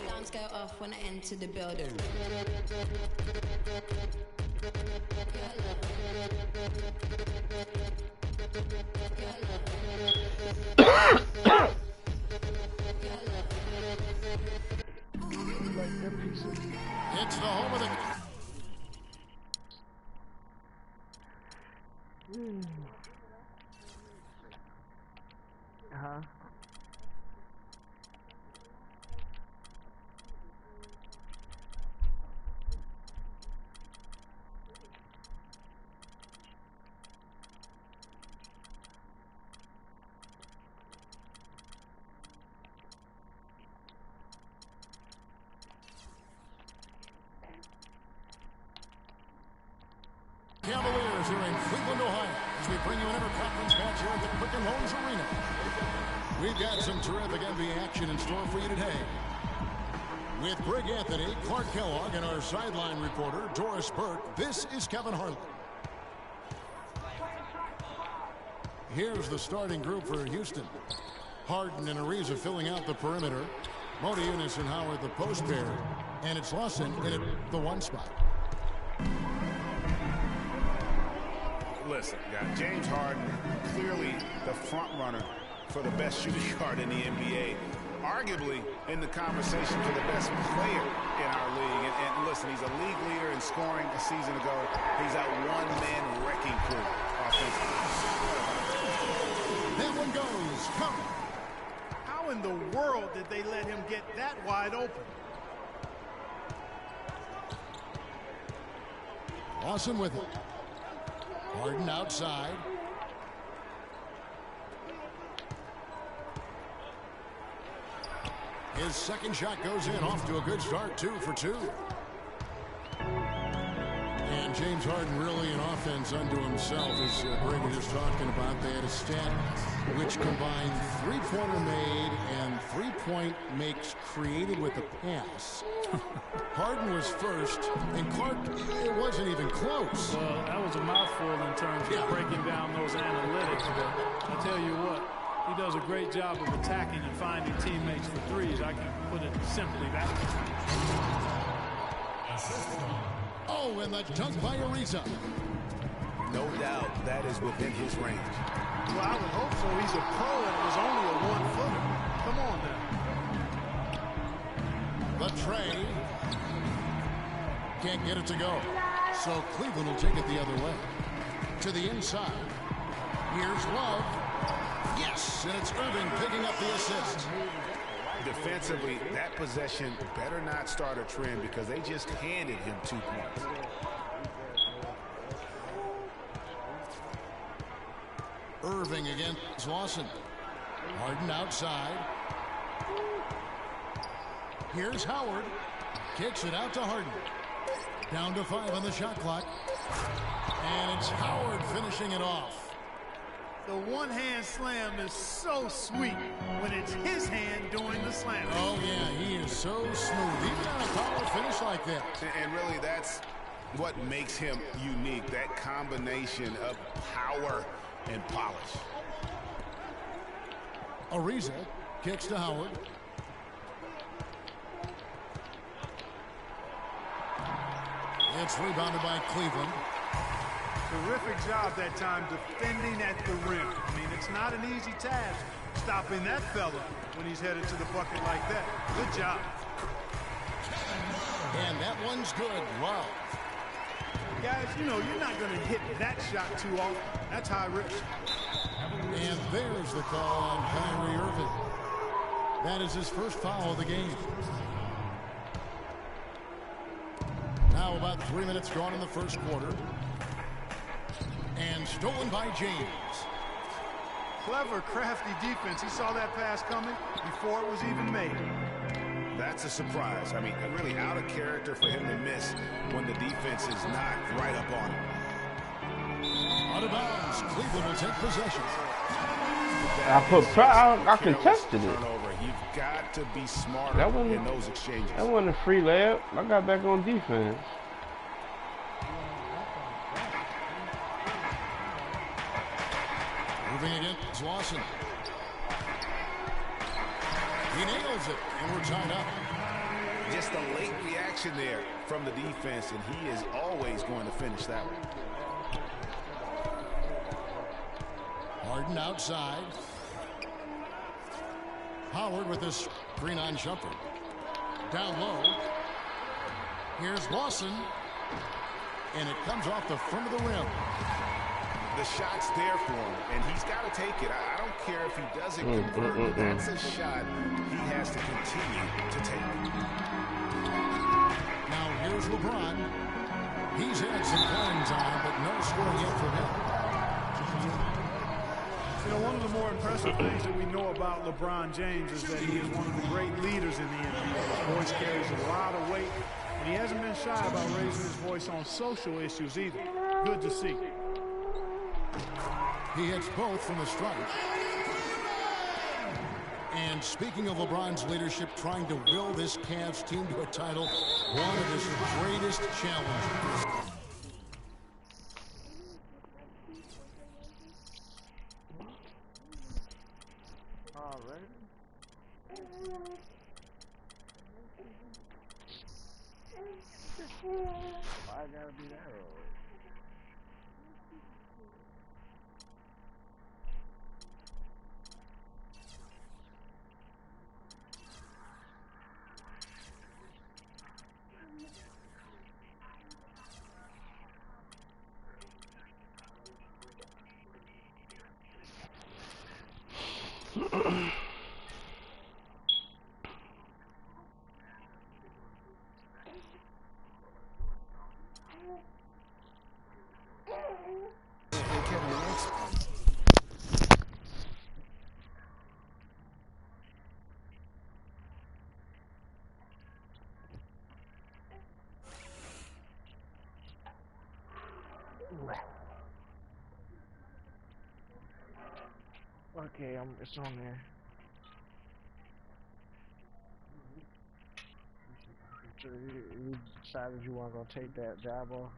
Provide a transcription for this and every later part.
Alarms go off when I enter the building. It's the home of the... Cavaliers here in Cleveland, Ohio, as we bring you an interconference match here at the Quicken Loans Arena. We've got some terrific NBA action in store for you today. With Greg Anthony, Clark Kellogg, and our sideline reporter, Doris Burke, this is Kevin Harlan. Here's the starting group for Houston. Harden and Ariza filling out the perimeter. Modiunas and Howard the post pair. And it's Lawson in the one spot. Listen, James Harden, clearly the front runner for the best shooting guard in the NBA. Arguably in the conversation for the best player in our league. And listen, he's a league leader in scoring a season ago. He's that one-man wrecking crew offensively. That one goes. Come. How in the world did they let him get that wide open? Lawson with it. Harden outside. His second shot goes in, off to a good start, 2 for 2. And James Harden really an offense unto himself, as Greg was just talking about. They had a stat which combined three-pointer made and three-point makes created with a pass. Harden was first, and Clark, it wasn't even close. Well, that was a mouthful in terms of breaking down those analytics, but I tell you what, he does a great job of attacking and finding teammates for threes. I can put it simply that way. Oh, and the dunk by Ariza. No doubt that is within his range. Well, I would hope so. He's a pro and it was only a one-footer. Come on now. The tray. Can't get it to go. So Cleveland will take it the other way. To the inside. Here's Love. Yes, and it's Irving picking up the assist. Defensively, that possession better not start a trend because they just handed him 2 points. Irving against Lawson. Harden outside. Here's Howard. Kicks it out to Harden. Down to 5 on the shot clock. And it's Howard finishing it off. The one-hand slam is so sweet when it's his hand doing the slam. Oh, yeah, he is so smooth. Even on a power finish like that. And really, that's what makes him unique, that combination of power and polish. Ariza kicks to Howard. It's rebounded by Cleveland. Terrific job that time defending at the rim. I mean, it's not an easy task stopping that fella when he's headed to the bucket like that. Good job. And that one's good. Wow. Guys, you know, you're not going to hit that shot too often. That's high risk. And there's the call on Kyrie Irving. That is his first foul of the game. Now about 3 minutes gone in the first quarter. And stolen by James. Clever, crafty defense. He saw that pass coming before it was even made. That's a surprise. I mean, really out of character for him to miss when the defense is not right up on him. Out of bounds. Cleveland will take possession. I contested it. You've got to be smarter in those exchanges. That wasn't a free layup. I got back on defense. Moving against Here's Lawson. He nails it, and we're tied up. Just a late reaction there from the defense, and he is always going to finish that one. Harden outside. Howard with a screen on Shumpert. Down low. Here's Lawson. And it comes off the front of the rim. The shot's there for him, and he's got to take it. I don't care if he doesn't convert. That's a shot he has to continue to take. Now here's LeBron. He's had some playing time, but no score yet for him. You know, one of the more impressive things that we know about LeBron James is that he is one of the great leaders in the NBA. His voice carries a lot of weight, and he hasn't been shy about raising his voice on social issues either. Good to see. He hits both from the stripe. And speaking of LeBron's leadership, trying to will this Cavs team to a title, one of his greatest challenges. Why gotta be that early? Okay, it's on there. So you decided you weren't gonna take that jab off?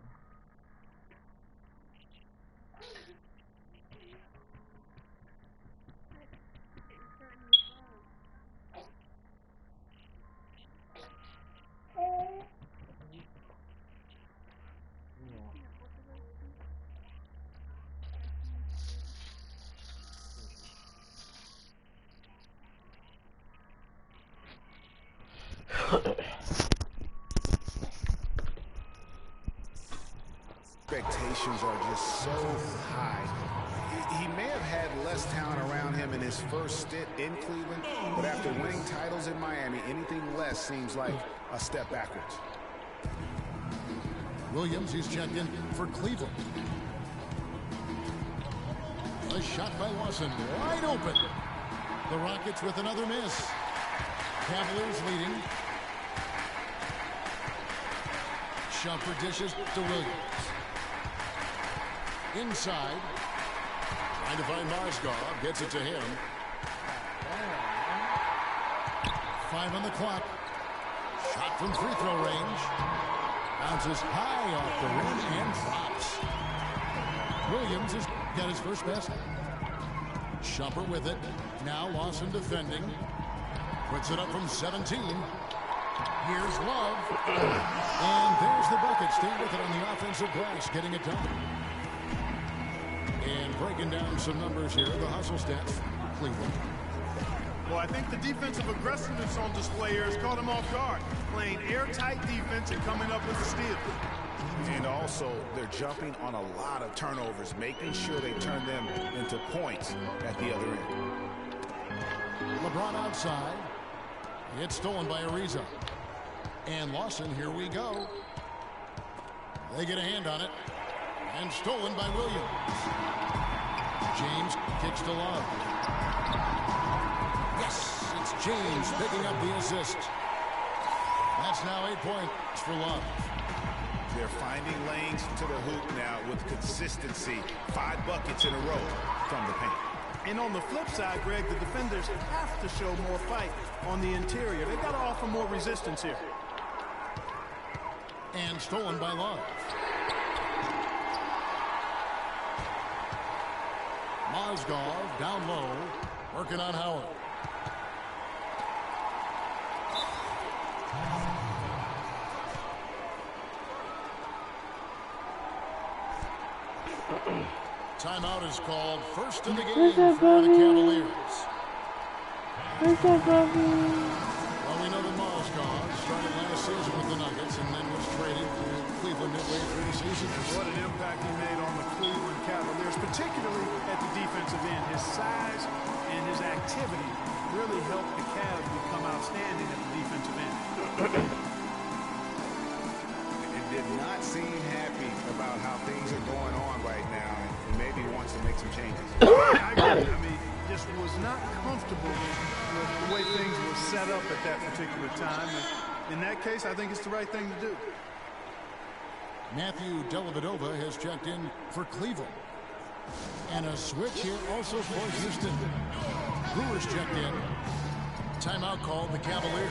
Expectations are just so high. He may have had less talent around him in his first stint in Cleveland, but after winning titles in Miami, anything less seems like a step backwards. Williams, he's checked in for Cleveland. A shot by Lawson, wide open. The Rockets with another miss. Cavaliers leading. Shumpert dishes to Williams. Inside. Trying to find Marsgaard. Gets it to him. 5 on the clock. Shot from free throw range. Bounces high off the rim and drops. Williams has got his first basket. Shumpert with it. Now Lawson defending. Puts it up from 17. Here's Love. And there's the bucket. Stay with it on the offensive glass. Getting it done. And breaking down some numbers here. The hustle stats. Cleveland. Well, I think the defensive aggressiveness on display here has caught him off guard. Playing airtight defense and coming up with a steal. And also, they're jumping on a lot of turnovers, making sure they turn them into points at the other end. LeBron outside. It's stolen by Ariza. And Lawson, here we go. They get a hand on it. And stolen by Williams. James kicks to Love. Yes, it's James picking up the assist. That's now 8 points for Love. They're finding lanes to the hoop now with consistency. 5 buckets in a row from the paint. And on the flip side, Greg, the defenders have to show more fight on the interior. They've got to offer more resistance here. And stolen by Love. Mozgov down low, working on Howard. Timeout is called. First in the game for the Cavaliers. What's up, Bobby? Well, we know that Mozgov started last season with the Nuggets and then was traded to Cleveland midway through the season. What an impact he made on the Cleveland Cavaliers, particularly at the defensive end. His size and his activity really helped the Cavs become outstanding at the defensive end. It did not seem happy about how things are going on right now, and maybe he wants to make some changes. I agree. I mean, just was not comfortable with the way things were set up at that particular time. And in that case, I think it's the right thing to do. Matthew Dellavedova has checked in for Cleveland. And a switch here also for Houston. Brewers checked in. Timeout called the Cavaliers.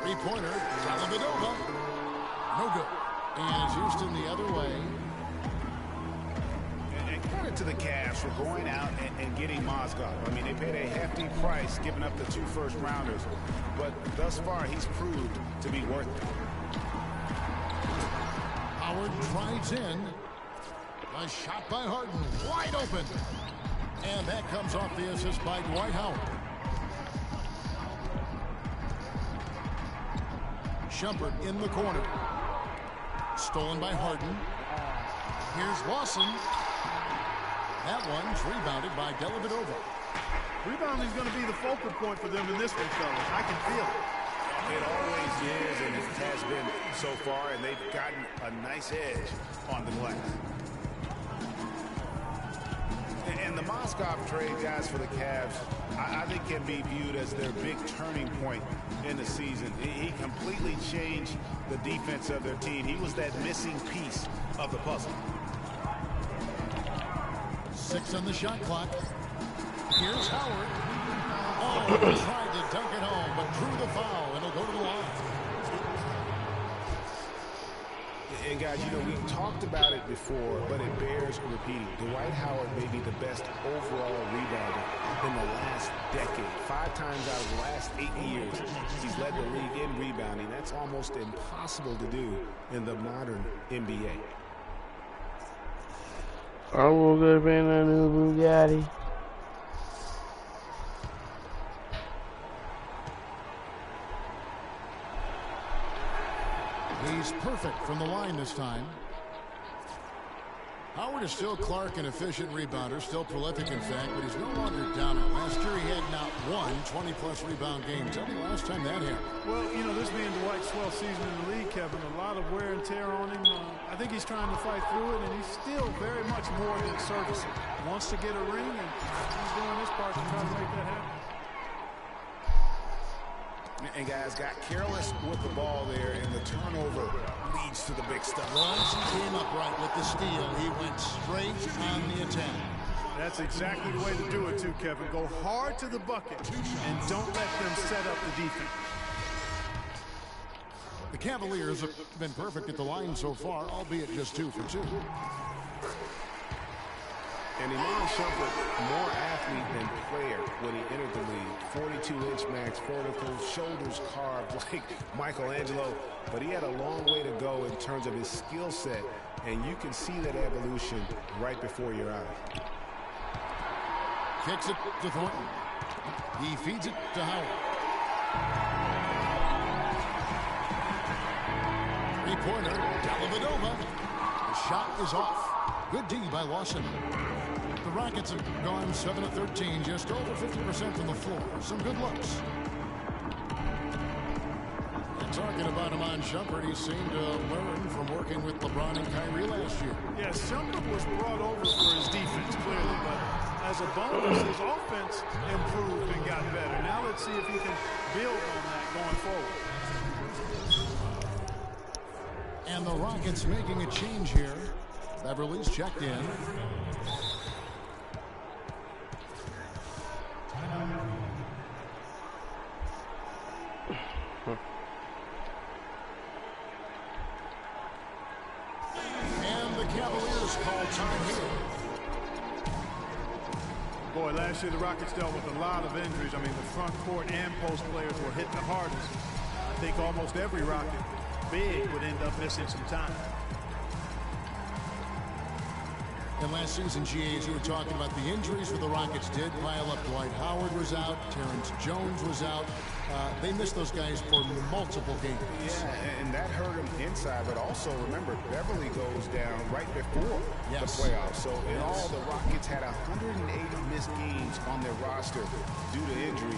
Three-pointer, Dellavedova. No good. And Houston the other way. And credit to the Cavs for going out and getting Mozgov. I mean, they paid a hefty price giving up the 2 first-rounders, but thus far he's proved to be worth it. Howard drives in. A shot by Harden, wide open. And that comes off the assist by Dwight Howard. Shumpert in the corner. Stolen by Harden. Here's Lawson. That one's rebounded by Dellavedova. Rebounding is going to be the focal point for them in this one, fellas. I can feel it. It always is, and it has been so far, and they've gotten a nice edge on the glass. And the Mozgov trade, guys, for the Cavs, I think can be viewed as their big turning point in the season. He completely changed the defense of their team. He was that missing piece of the puzzle. 6 on the shot clock. Here's Howard. Oh, tried to dunk it home, but drew the foul, and it'll go to the line. And guys, you know, we talked about it before, but it bears repeating. Dwight Howard may be the best overall rebounder in the last decade. 5 times out of the last 8 years, he's led the league in rebounding. That's almost impossible to do in the modern NBA. I woke up in a new Bugatti. He's perfect from the line this time. Howard is still Clark, an efficient rebounder, still prolific in fact, but he's no longer dominant. Last year he had not one 20-plus rebound game. Tell me last time that happened. Well, you know, this being Dwight's 12th season in the league, Kevin, a lot of wear and tear on him. I think he's trying to fight through it, and he's still very much more than serviceable. Wants to get a ring, and he's doing his part to try to make that happen. And guys, got careless with the ball there, and the turnover leads to the big stuff. Once he came upright with the steal, he went straight on the attack. That's exactly the way to do it, too, Kevin. Go hard to the bucket and don't let them set up the defense. The Cavaliers have been perfect at the line so far, albeit just 2 for 2. And Iman Shumpert, more athlete than player when he entered the league. 42-inch max vertical, shoulders carved like Michelangelo. But he had a long way to go in terms of his skill set. And you can see that evolution right before your eyes. Kicks it to Thornton. He feeds it to Howard. Three-pointer, Dellavedova. The shot is off. Good D by Lawson. The Rockets have gone 7 of 13, just over 50% from the floor. Some good looks. And talking about Iman Shumpert, he seemed to learn from working with LeBron and Kyrie last year. Yes, Shumpert was brought over for his defense, clearly, but as a bonus, his offense improved and got better. Now let's see if he can build on that going forward. And the Rockets making a change here. Beverly's checked in. Cavaliers call time here. Boy, last year the Rockets dealt with a lot of injuries. I mean, the front court and post players were hit the hardest. I think almost every Rocket big would end up missing some time. And last season, GA, as you were talking about, the injuries for the Rockets did pile up. Dwight Howard was out. Terrence Jones was out. They missed those guys for multiple games. Yeah, and that hurt them inside. But also, remember, Beverly goes down right before the playoffs. So, in all, the Rockets had 180 missed games on their roster due to injury.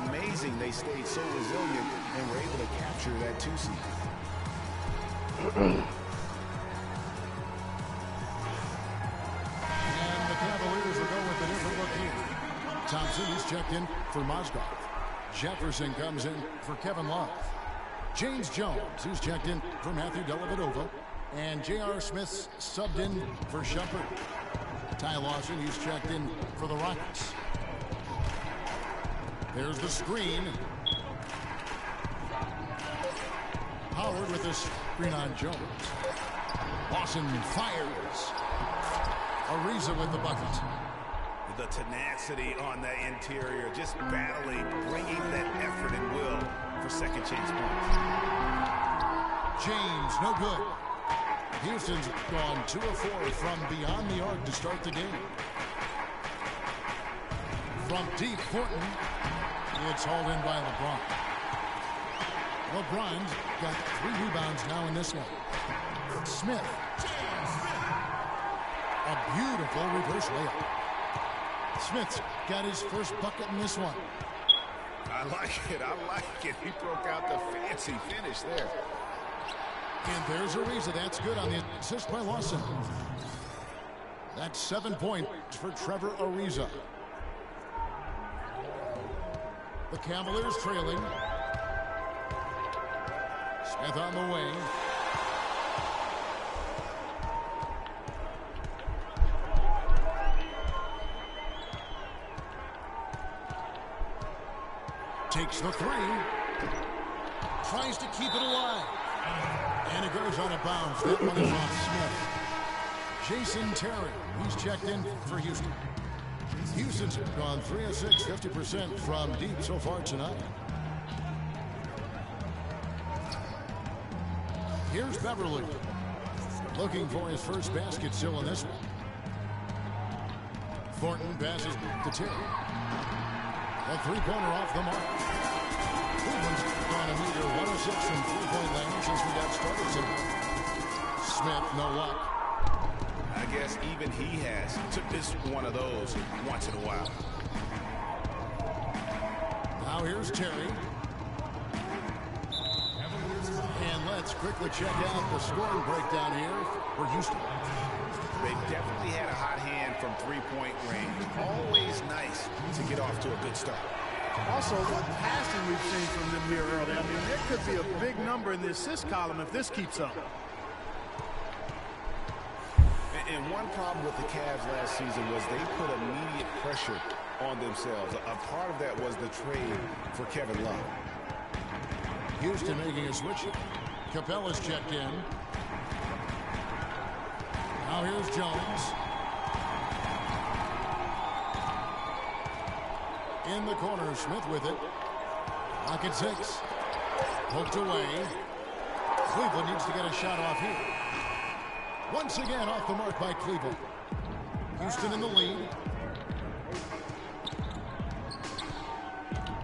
Amazing they stayed so resilient and were able to capture that 2 seed. Thompson, he's checked in for Mozgov. Jefferson comes in for Kevin Love. James Jones, who's checked in for Matthew Dellavedova. And J.R. Smith's subbed in for Shumpert. Ty Lawson, he's checked in for the Rockets. There's the screen. Howard with this screen on Jones. Lawson fires. Ariza with the bucket. The tenacity on the interior, just battling, bringing that effort and will for second chance points. James, no good. Houston's gone 2 of 4 from beyond the arc to start the game. From deep, Thornton. It's hauled in by LeBron. LeBron's got 3 rebounds now in this one. Smith. A beautiful reverse layup. Smith's got his first bucket in this one. I like it. I like it. He broke out the fancy finish there. And there's Ariza. That's good on the assist by Lawson. That's 7 points for Trevor Ariza. The Cavaliers trailing. Smith on the wing. Takes the 3. Tries to keep it alive. And it goes out of bounds. That one is off Smith. Jason Terry, he's checked in for Houston. Houston's gone 3 of 6, 50% from deep so far tonight. Here's Beverly. Looking for his first basket still in this one. Thornton passes to Terry. A 3-pointer off the mark. Cleveland's gone a meter 106 from 3-point land since we got started tonight. Smith, no luck. I guess even he took this one of those once in a while. Now here's Terry. And let's quickly check out the scoring breakdown here for Houston. They definitely had a hot hand from 3-point range. Always nice to get off to a good start. Also, what passing we've seen from them here early. I mean, there could be a big number in the assist column if this keeps up. And one problem with the Cavs last season was they put immediate pressure on themselves. A part of that was the trade for Kevin Love. Houston making a switch. Capella's checked in. Now here's Jones. In the corner, Smith with it. Pocket 6. Poked away. Cleveland needs to get a shot off here. Once again off the mark by Cleveland. Houston in the lead.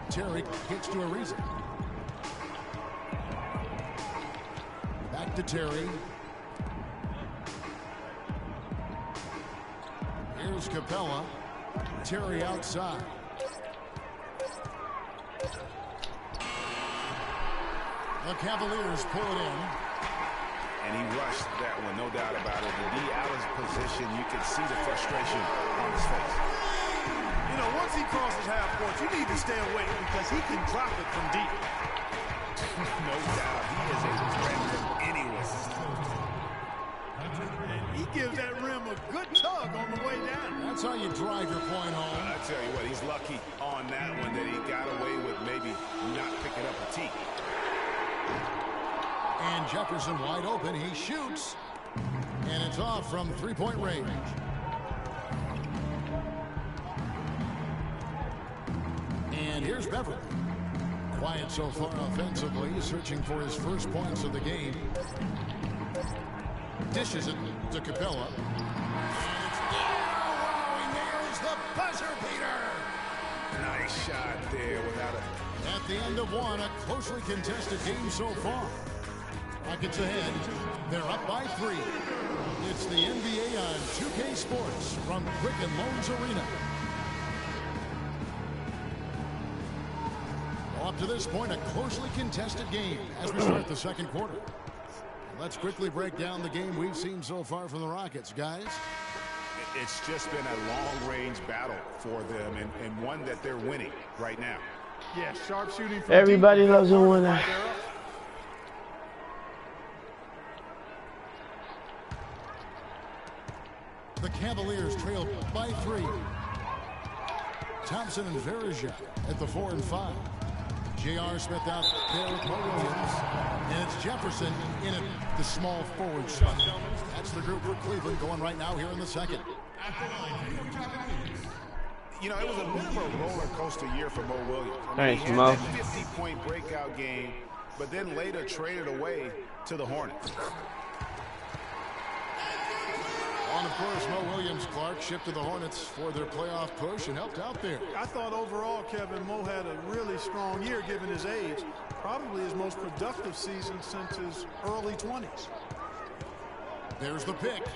Terry kicks to Ariza. Back to Terry. Here's Capella. Terry outside. The Cavaliers pull it in. And he rushed that one, no doubt about it. The out of position, you can see the frustration on his face. You know, once he crosses half court, you need to stay away because he can drop it from deep. No doubt. He is a threat from anywhere. He gives that rim a good tug on the way down. That's how you drive your point home. I tell you what, he's lucky on that one that he got away with maybe not picking up a tee. And Jefferson wide open. He shoots. And it's off from three-point range. And here's Beverly. Quiet so far offensively, searching for his first points of the game. Dishes it to Capella. And it's down. He nails the buzzer beater. Nice shot there without a... At the end of one, a closely contested game so far. Rockets ahead. They're up by 3. It's the NBA on 2K Sports from Quicken Loans Arena. Well, up to this point, a closely contested game as we start the second quarter. Let's quickly break down the game we've seen so far from the Rockets, guys. It's just been a long-range battle for them and one that they're winning right now. Yeah, sharp shooting from Everybody deep. loves a winner. The Cavaliers trail by 3. Thompson and Verija at the 4 and 5. J.R. Smith out there with Mo Williams. And it's Jefferson in at the small forward spot. That's the group for Cleveland going right now here in the second. You know, it was a bit of a roller coaster year for Mo Williams. Thanks, he had Mo. that 50-point breakout game, but then later traded away to the Hornets. And of course, Mo Williams, Clark, shipped to the Hornets for their playoff push and helped out there. I thought overall, Kevin, Mo had a really strong year given his age. Probably his most productive season since his early 20s. There's the pick.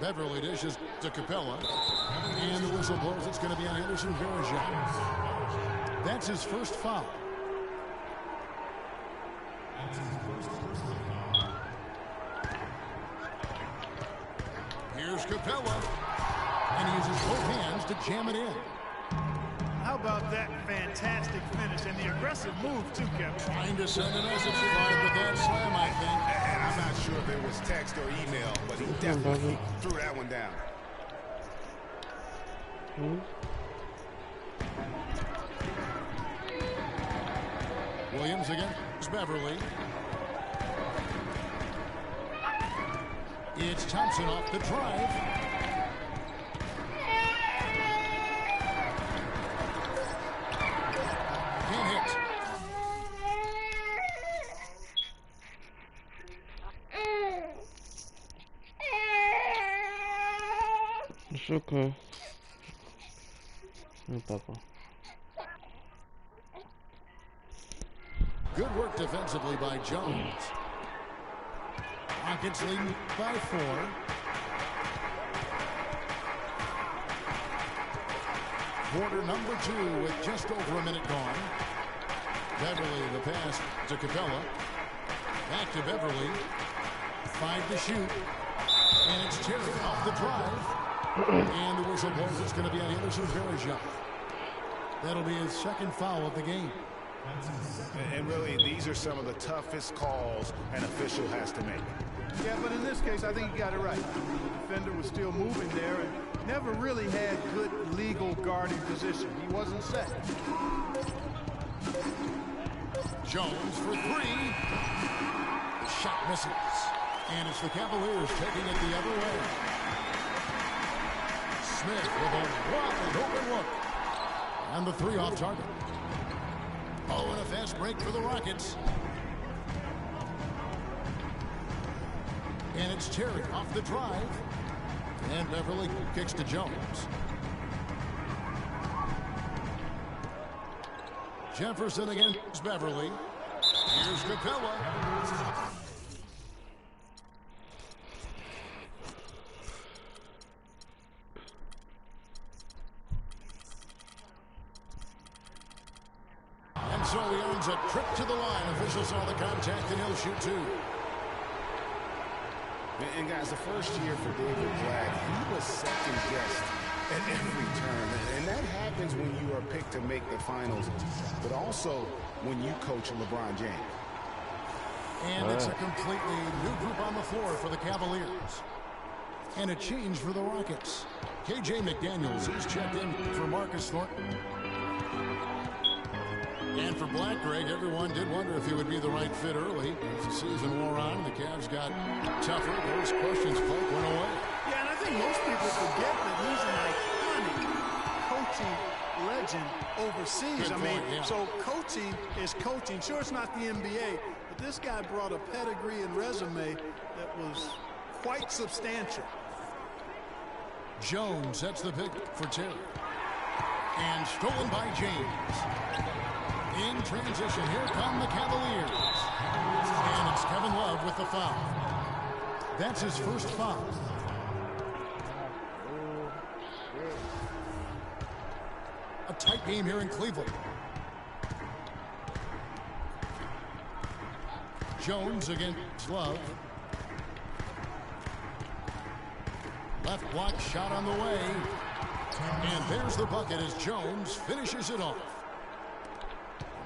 Beverly dishes to Capella. And the whistle blows. It's going to be on Anderson Verija. That's his first foul. Here's Capella. And he uses both hands to jam it in. How about that fantastic finish and the aggressive move, too, Kevin? Trying to send a message live with that slam, I think. And I'm not sure if it was text or email, but he definitely threw that one down. Williams against Beverly. It's Thompson off the drive. Can't hit. It's okay. No, Papa. Good work defensively by Jones. Rockets leading by 4. Quarter number 2 with just over a minute gone. Beverly the pass to Capella. Back to Beverly. 5 to shoot. And it's Terry off the drive. And the whistle blows. It's going to be on Anderson Verija. That'll be his second foul of the game. And really, these are some of the toughest calls an official has to make. Yeah, but in this case, I think he got it right. The defender was still moving there and never really had good legal guarding position. He wasn't set. Jones for 3. The shot misses. And it's the Cavaliers taking it the other way. Smith with a wide open look. And the 3 off target. Oh, and a fast break for the Rockets. And it's Terry off the drive. And Beverly kicks to Jones. Jefferson against Beverly. Here's Capella. And so he earns a trip to the line. Officials saw the contact, and he'll shoot 2. And guys, the first year for David Black, he was second-guessed at every turn. And that happens when you are picked to make the finals, but also when you coach LeBron James. And it's a completely new group on the floor for the Cavaliers. And a change for the Rockets. KJ McDaniels, he's checked in for Marcus Thornton. And for Black, Greg, everyone did wonder if he would be the right fit early. As the season wore on and the Cavs got tougher, those questions went away. Yeah, and I think most people forget that he's an iconic coaching legend overseas. Good point, yeah. So coaching is coaching. Sure, it's not the NBA, but this guy brought a pedigree and resume that was quite substantial. Jones sets the pick for Terry. And stolen by James. In transition, here come the Cavaliers. And it's Kevin Love with the foul. That's his first foul. A tight game here in Cleveland. Jones against Love. Left block shot on the way. And there's the bucket as Jones finishes it off.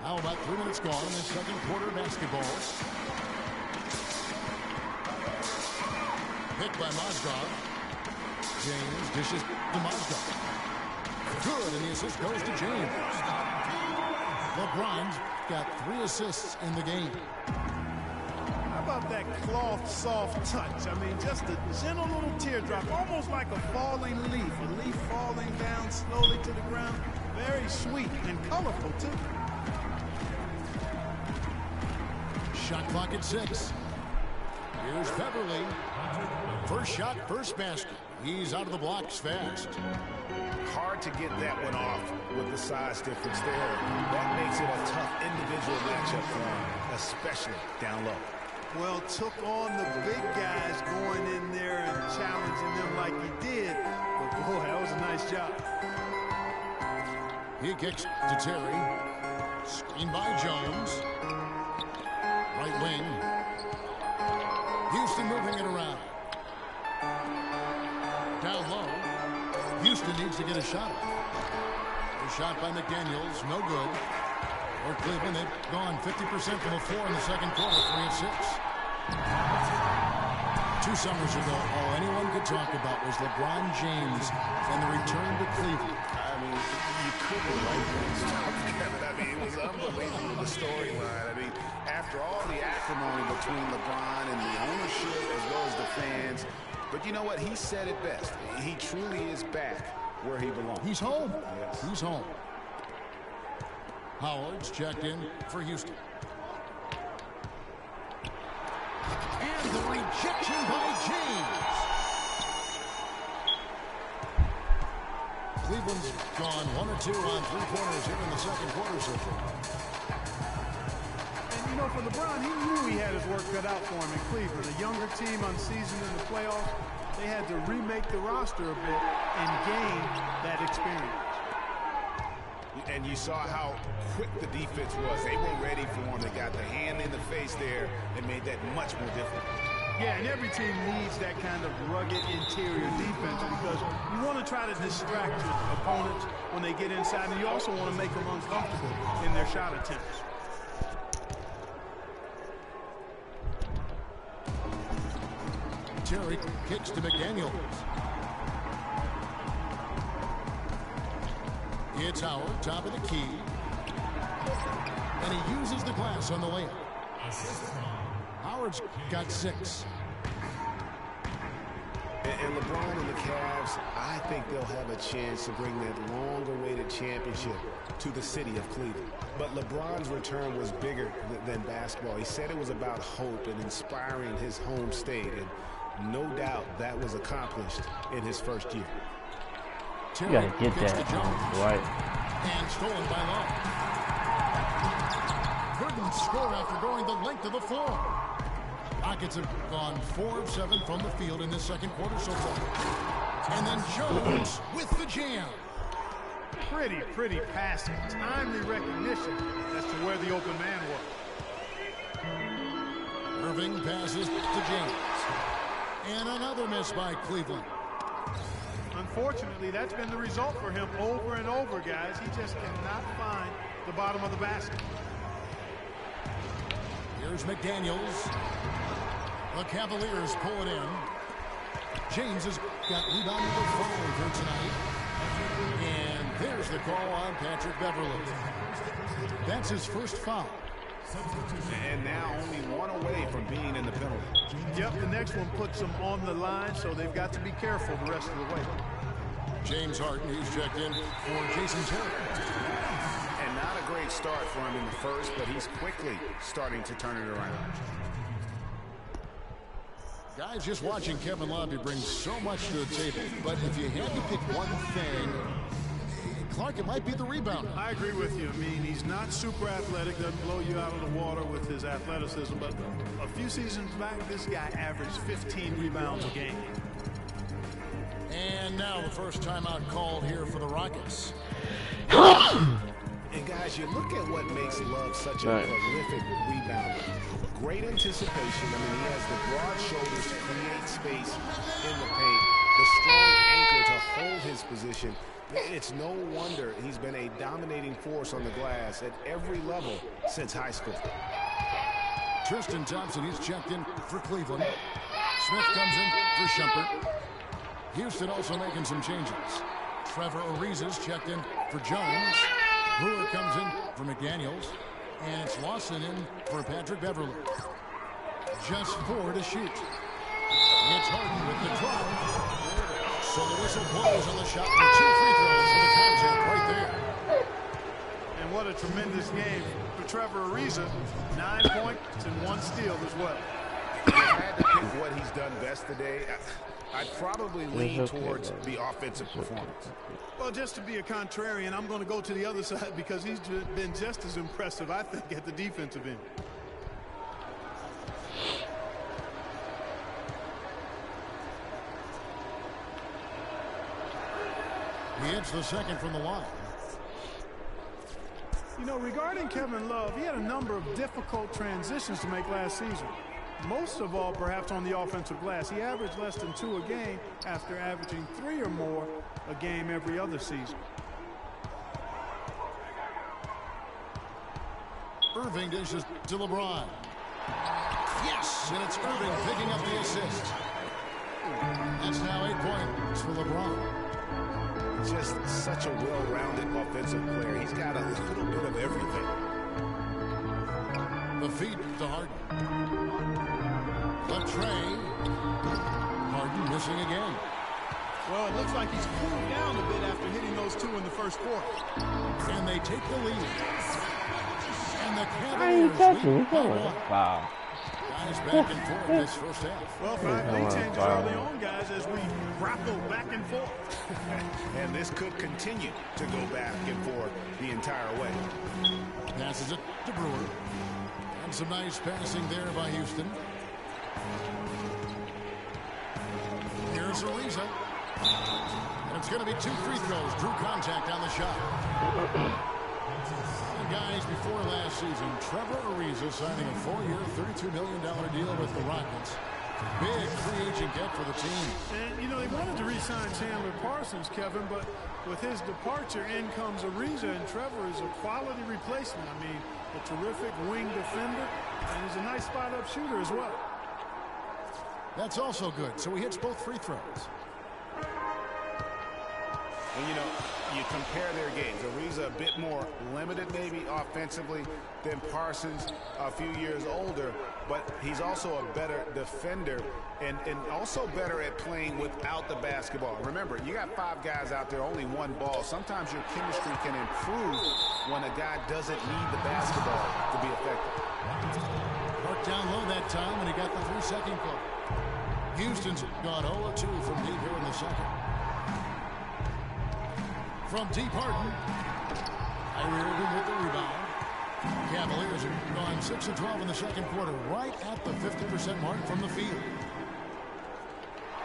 Now about 3 minutes gone in the second quarter basketball. Picked by Mozgov. James dishes to Mozgov. Good, and the assist goes to James. LeBron's got 3 assists in the game. How about that cloth soft touch? I mean, just a gentle little teardrop, almost like a falling leaf. A leaf falling down slowly to the ground. Very sweet and colorful, too. Shot clock at 6. Here's Beverly. First shot, first basket. He's out of the blocks fast. Hard to get that one off with the size difference there. That makes it a tough individual matchup for him, especially down low. Well, took on the big guys going in there and challenging them like he did. But boy, that was a nice job. He kicks to Terry. Screen by Jones. Right wing. Houston moving it around. Down low. Houston needs to get a shot. A shot by McDaniels, no good. For Cleveland, they've gone 50% from the floor in the second quarter, 3 of 6. 2 summers ago, all anyone could talk about was LeBron James and the return to Cleveland. I mean, you couldn't write that stuff, Kevin. I mean, it was unbelievable, the storyline. I mean, after all the acrimony between LeBron and the ownership as well as the fans, but you know what? He said it best. He truly is back where he belongs. He's home. Yes. He's home. Howard's checked in for Houston. And the rejection by James. Cleveland's gone 1 or 2 on 3-pointers here in the second quarter so far. And you know, for LeBron, he knew he had his work cut out for him in Cleveland. A younger team unseasoned in the playoffs. They had to remake the roster a bit and gain that experience. And you saw how quick the defense was. They were ready for him. They got the hand in the face there and made that much more difficult. Yeah, and every team needs that kind of rugged interior defense because you want to try to distract your opponents when they get inside, and you also want to make them uncomfortable in their shot attempts. Terry kicks to McDaniels. It's Howard, top of the key. And he uses the glass on the layup. Howard's got 6. And LeBron and the Cavs, I think they'll have a chance to bring that long-awaited championship to the city of Cleveland. But LeBron's return was bigger than basketball. He said it was about hope and inspiring his home state. And no doubt that was accomplished in his first year. You gotta get that, right? And stolen by Love. Couldn't score after going the length of the floor. Rockets have gone 4 of 7 from the field in this second quarter so far. And then Jones with the jam. Pretty passing. Timely recognition as to where the open man was. Irving passes to James. And another miss by Cleveland. Unfortunately, that's been the result for him over and over, guys. He just cannot find the bottom of the basket. Here's McDaniels. The Cavaliers pull it in. James has got rebounded with 5 here tonight. And There's the call on Patrick Beverly. That's his first foul. And now only one away from being in the penalty. Yep, the next one puts them on the line, so they've got to be careful the rest of the way. James Harden, he's checked in for Jason Terry. And not a great start for him in the first, but he's quickly starting to turn it around. Guys, just watching Kevin Love, he brings so much to the table. But if you had to pick one thing, Clark, it might be the rebound. I agree with you. I mean, he's not super athletic, doesn't blow you out of the water with his athleticism, but a few seasons back, this guy averaged 15 rebounds a game. And now the first timeout called here for the Rockets. And guys, you look at what makes Love such a prolific rebounder. Great anticipation. I mean, he has the broad shoulders to create space in the paint, the strong anchor to hold his position. It's no wonder he's been a dominating force on the glass at every level since high school. Tristan Thompson, he's checked in for Cleveland. Smith comes in for Shumpert. Houston also making some changes. Trevor Ariza's checked in for Jones. Brewer comes in for McDaniels. And it's Lawson in for Patrick Beverly. Just 4 to shoot. It's Harden with the drive. So the whistle blows on the shot with 2 free throws for the contact right there. And what a tremendous game for Trevor Ariza. 9 points and 1 steal as well. If I had to pick what he's done best today, I'd probably lean towards the offensive performance. Well, just to be a contrarian, I'm going to go to the other side because he's been just as impressive, I think, at the defensive end. He hits the second from the line. You know, regarding Kevin Love, he had a number of difficult transitions to make last season. Most of all, perhaps on the offensive glass. He averaged less than 2 a game after averaging 3 or more a game every other season. Irving dishes to LeBron. Yes, and it's Irving picking up the assist. That's now 8 points for LeBron. Just such a well-rounded offensive player. He's got a little bit of everything. The feed to Harden. The tray. Harden missing again. Well, it looks like he's cooled down a bit after hitting those 2 in the first quarter. And they take the lead. And the Why are you touching? Cavaliers lead by 1. Wow. Guys back and forth this first half. Well, 5 lead changes early on, guys, as we grapple back and forth. And this could continue to go back and forth the entire way. Passes it to Brewer. And some nice passing there by Houston. Here's Ariza. And it's going to be 2 free throws. Drew contact on the shot. And guys, before last season, Trevor Ariza signing a 4-year, $32 million deal with the Rockets. Big free agent get for the team. And, you know, they wanted to re-sign Chandler Parsons, Kevin, but with his departure, in comes Ariza, and Trevor is a quality replacement. I mean, a terrific wing defender, and he's a nice spot-up shooter as well. That's also good. So he hits both free throws. And, you know, you compare their games. Ariza a bit more limited maybe offensively than Parsons, a few years older, but he's also a better defender and also better at playing without the basketball. Remember, you got 5 guys out there, only 1 ball. Sometimes your chemistry can improve when a guy doesn't need the basketball to be effective. Marked down low that time, and he got the 3-second call. Houston's gone 0-2 from deep here in the second. From deep, Harden. Kyrie Irving with the rebound. Cavaliers have gone 6 of 12 in the second quarter, right at the 50% mark from the field.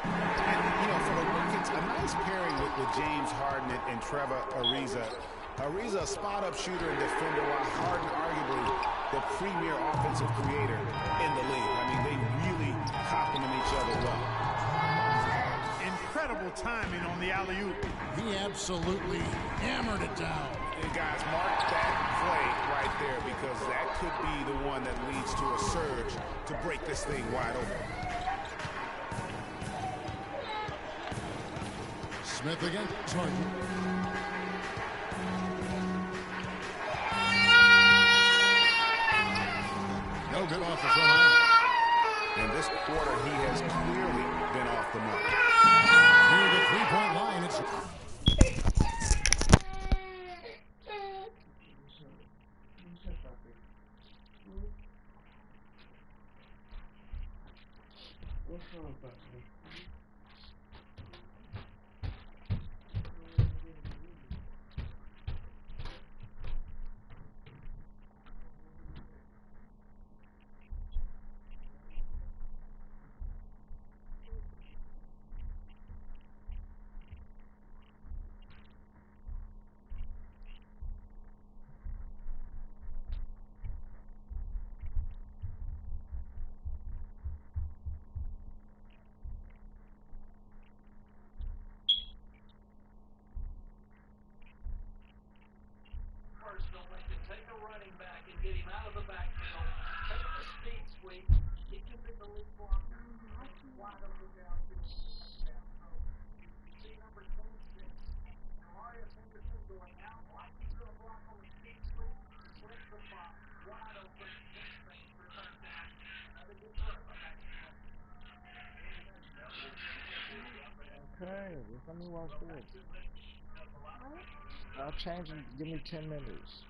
And, you know, for the Rockets, a nice pairing with James Harden and Trevor Ariza. Ariza, a spot-up shooter and defender, while Harden arguably the premier offensive creator in the league. I mean, they really complement each other well. Incredible timing on the alley-oop. He absolutely hammered it down. And guys, mark that play right there, because that could be the one that leads to a surge to break this thing wide open. Smith again. Harden. quarter, he has clearly been off the mark. Near the three-point line, it's... Okay, let me watch this. I'll change and give me 10 minutes.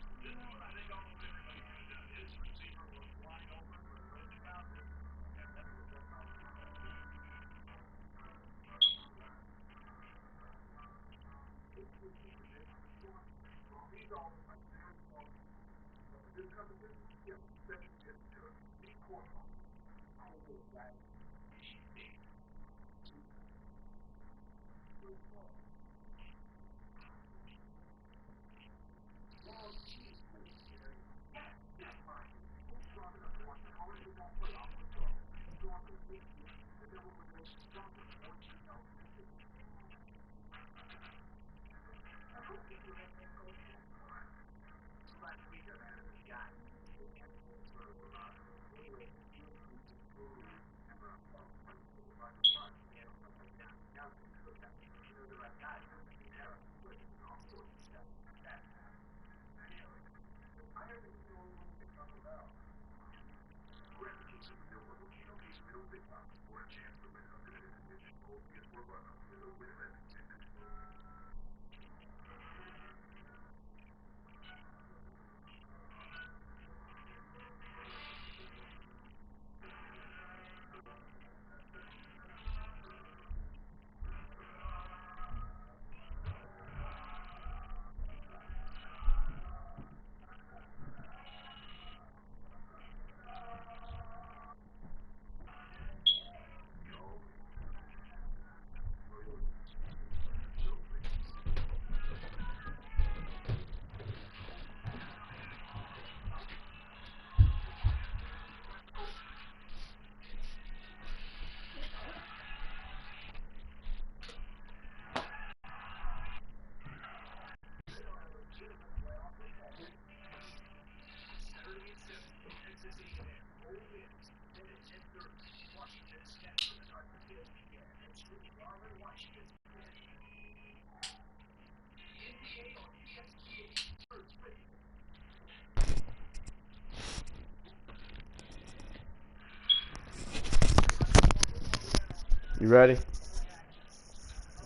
You ready?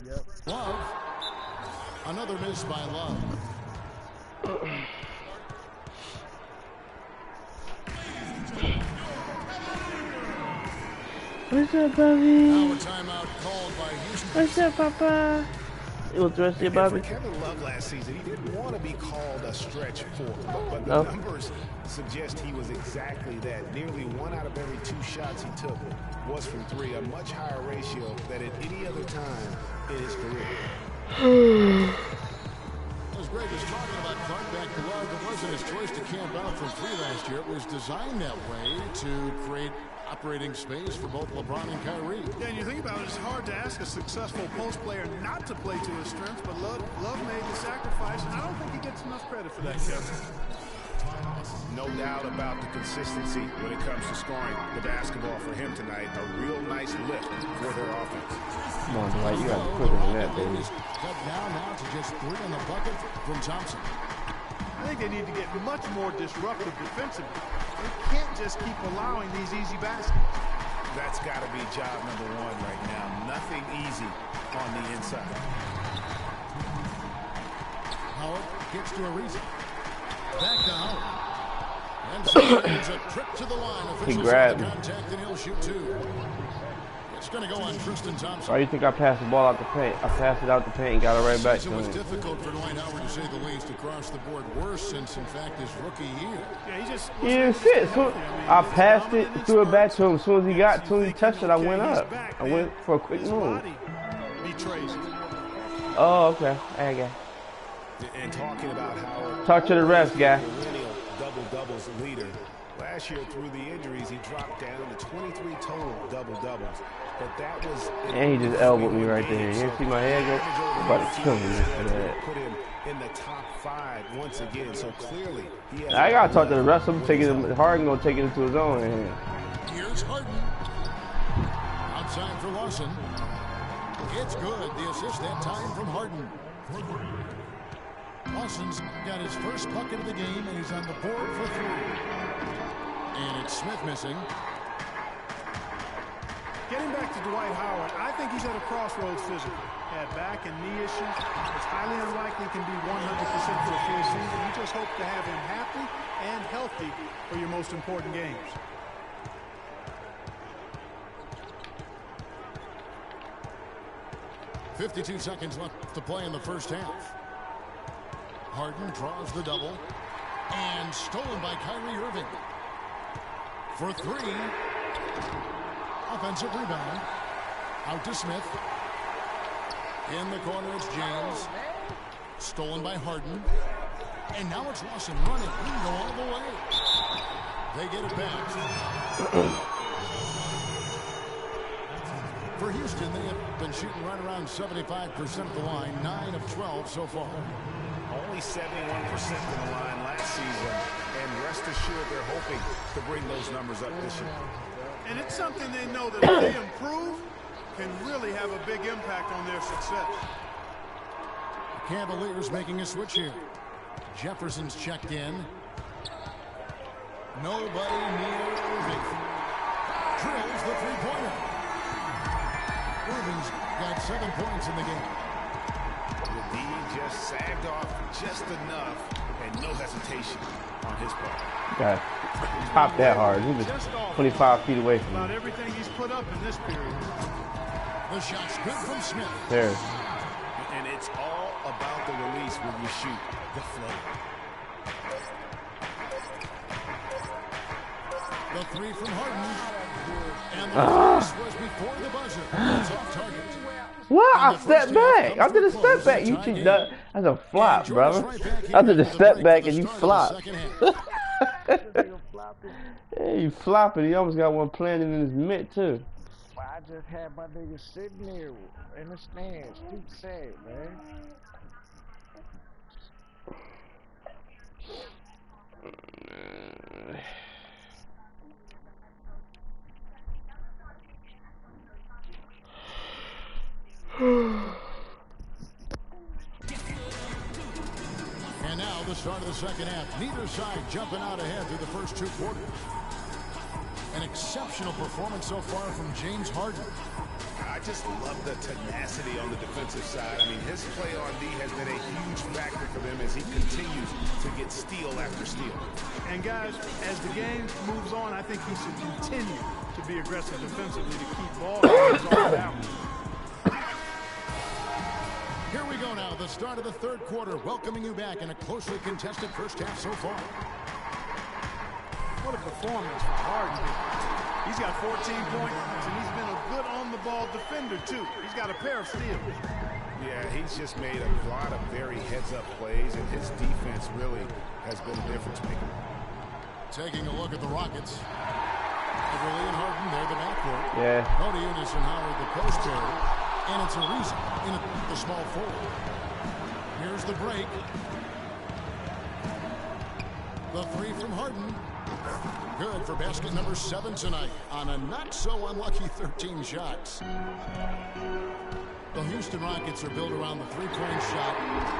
Yep. Love. Another miss by Love. What's up, Bobby? Now a timeout called by Houston. What's up, Papa? It was Rusty, Bobby. For Kevin Love last season, he didn't want to be called a stretch four, but the numbers suggest he was exactly that. Nearly 1 out of every 2 shots he took was from 3, a much higher ratio than at any other time in his career. As Greg was talking about Clark back to Love, it wasn't his choice to camp out from 3 last year. It was designed that way to create operating space for both LeBron and Kyrie. Yeah, and you think about it, it's hard to ask a successful post player not to play to his strengths, but Love made the sacrifice, and I don't think he gets enough credit for that, Kevin. No doubt about the consistency when it comes to scoring the basketball for him tonight. A real nice lift for their offense. Come on, Dwight, you got to put in that, baby. Cut down now to just 3 in the bucket from Thompson. I think they need to get much more disruptive defensively. They can't just keep allowing these easy baskets. That's got to be job number one right now. Nothing easy on the inside. Howard gets to Ariza. Back to Howard. And so there's a trip to the line. He grabbed me. Contact and he'll shoot two. It's going to go on Tristan Thompson. Why do you think I passed the ball out the paint? I passed it out the paint and got it right back to It was him. difficult for Dwight Howard, to say the least, across the board. Worse since, in fact, his rookie year. Yeah, he just He didn't sit. So I passed it, threw it back to him. As soon as he touched it, I went up. I went for a quick move. Oh, okay. Okay. And talking about Howard, Talk to the refs, guy. perennial double-doubles leader. Last year, through the injuries, he dropped down to 23 total double-doubles. But that was... And he just elbowed me right there. You see my head go? I'm about to kill me for that. Put him in the top 5 once again. So clearly, he has... I gotta talk to the refs. I'm taking him. Harden gonna take it into his own hand. Here's Harden. Outside for Lawson. It's good. The assist that time from Harden. Lawson's got his first bucket of the game, and he's on the board for 3. And it's Smith missing. Getting back to Dwight Howard, I think he's at a crossroads physically. Had back and knee issues. It's highly unlikely he can be 100% for the full season. You just hope to have him happy and healthy for your most important games. .52 seconds left to play in the first half. Harden draws the double. And stolen by Kyrie Irving. For 3. Offensive rebound. Out to Smith. In the corner, it's James. Stolen by Harden. And now it's Lawson running. He can go all the way. They get it back. For Houston, they have been shooting right around 75% of the line. 9 of 12 so far. Only 71% from the line last season. And rest assured, they're hoping to bring those numbers up this year. And it's something they know that if they improve, can really have a big impact on their success. The Cavaliers making a switch here. Jefferson's checked in. Nobody near Irving. Drills the three-pointer. Irving's got 7 points in the game. The D just sagged off just enough, and no hesitation on his part. God, pop that hard. He was 25 feet away from About me. everything he's put up in this period. The shot's good from Smith. There. And it's all about the release when you shoot the flow. The 3 from Harden. And the release was before the buzzer. It's off target. What? I stepped back. I did a step back. You cheat that. That's a flop, brother. I did a step back and you flop. Hey, you flopping. He almost got one planted in his mitt too. I just had my nigga sitting there in the stands. Too sad, man. And now the start of the second half. Neither side jumping out ahead through the first 2 quarters. An exceptional performance so far from James Harden. I just love the tenacity on the defensive side. I mean, his play on D has been a huge factor for them as he continues to get steal after steal. And guys, as the game moves on, I think he should continue to be aggressive defensively to keep ball all out. Here we go now, the start of the third quarter, welcoming you back in a closely contested first half so far. What a performance for Harden. He's got 14 points, and he's been a good on-the-ball defender, too. He's got a pair of steals. Yeah, he's just made a lot of very heads-up plays, and his defense really has been a difference maker. Taking a look at the Rockets. Everly and Harden, they're the backcourt. Yeah. Modiunas and Howard, the post carry. And it's Ariza in the small forward. Here's the break. The 3 from Harden. Good for basket number 7 tonight on a not-so-unlucky 13 shots. The Houston Rockets are built around the three-point shot.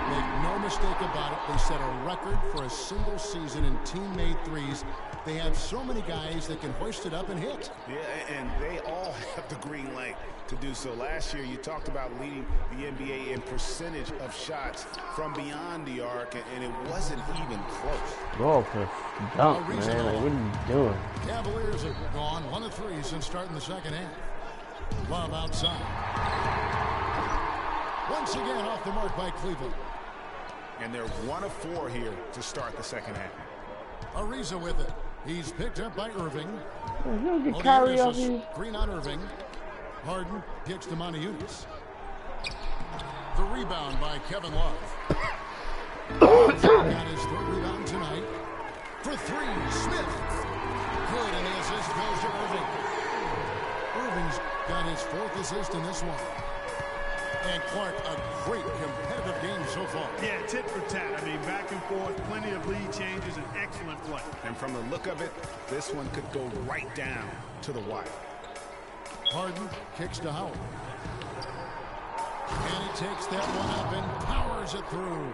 Make no mistake about it. They set a record for a single season in team-made threes. They have so many guys that can hoist it up and hit. Yeah, and they all have the green light to do so. Last year, you talked about leading the NBA in percentage of shots from beyond the arc, and it wasn't even close. Go for dunk, man. Like, what are you doing? Cavaliers have gone 1 of 3 since starting the second half. Love outside. Once again off the mark by Cleveland. And they're 1 of 4 here to start the second half. Ariza with it. He's picked up by Irving. You get carry up here. Green on Irving. Harden kicks to Eunice. The rebound by Kevin Love. Got his 3rd rebound tonight. For 3, Smith. Good, and the assist goes to Irving. Irving's got his 4th assist in this one. And Clark, a great competitive game so far. Yeah, tit for tat. I mean, back and forth, plenty of lead changes, and excellent play. And from the look of it, this one could go right down to the wire. Harden kicks to Howard. And he takes that one up and powers it through.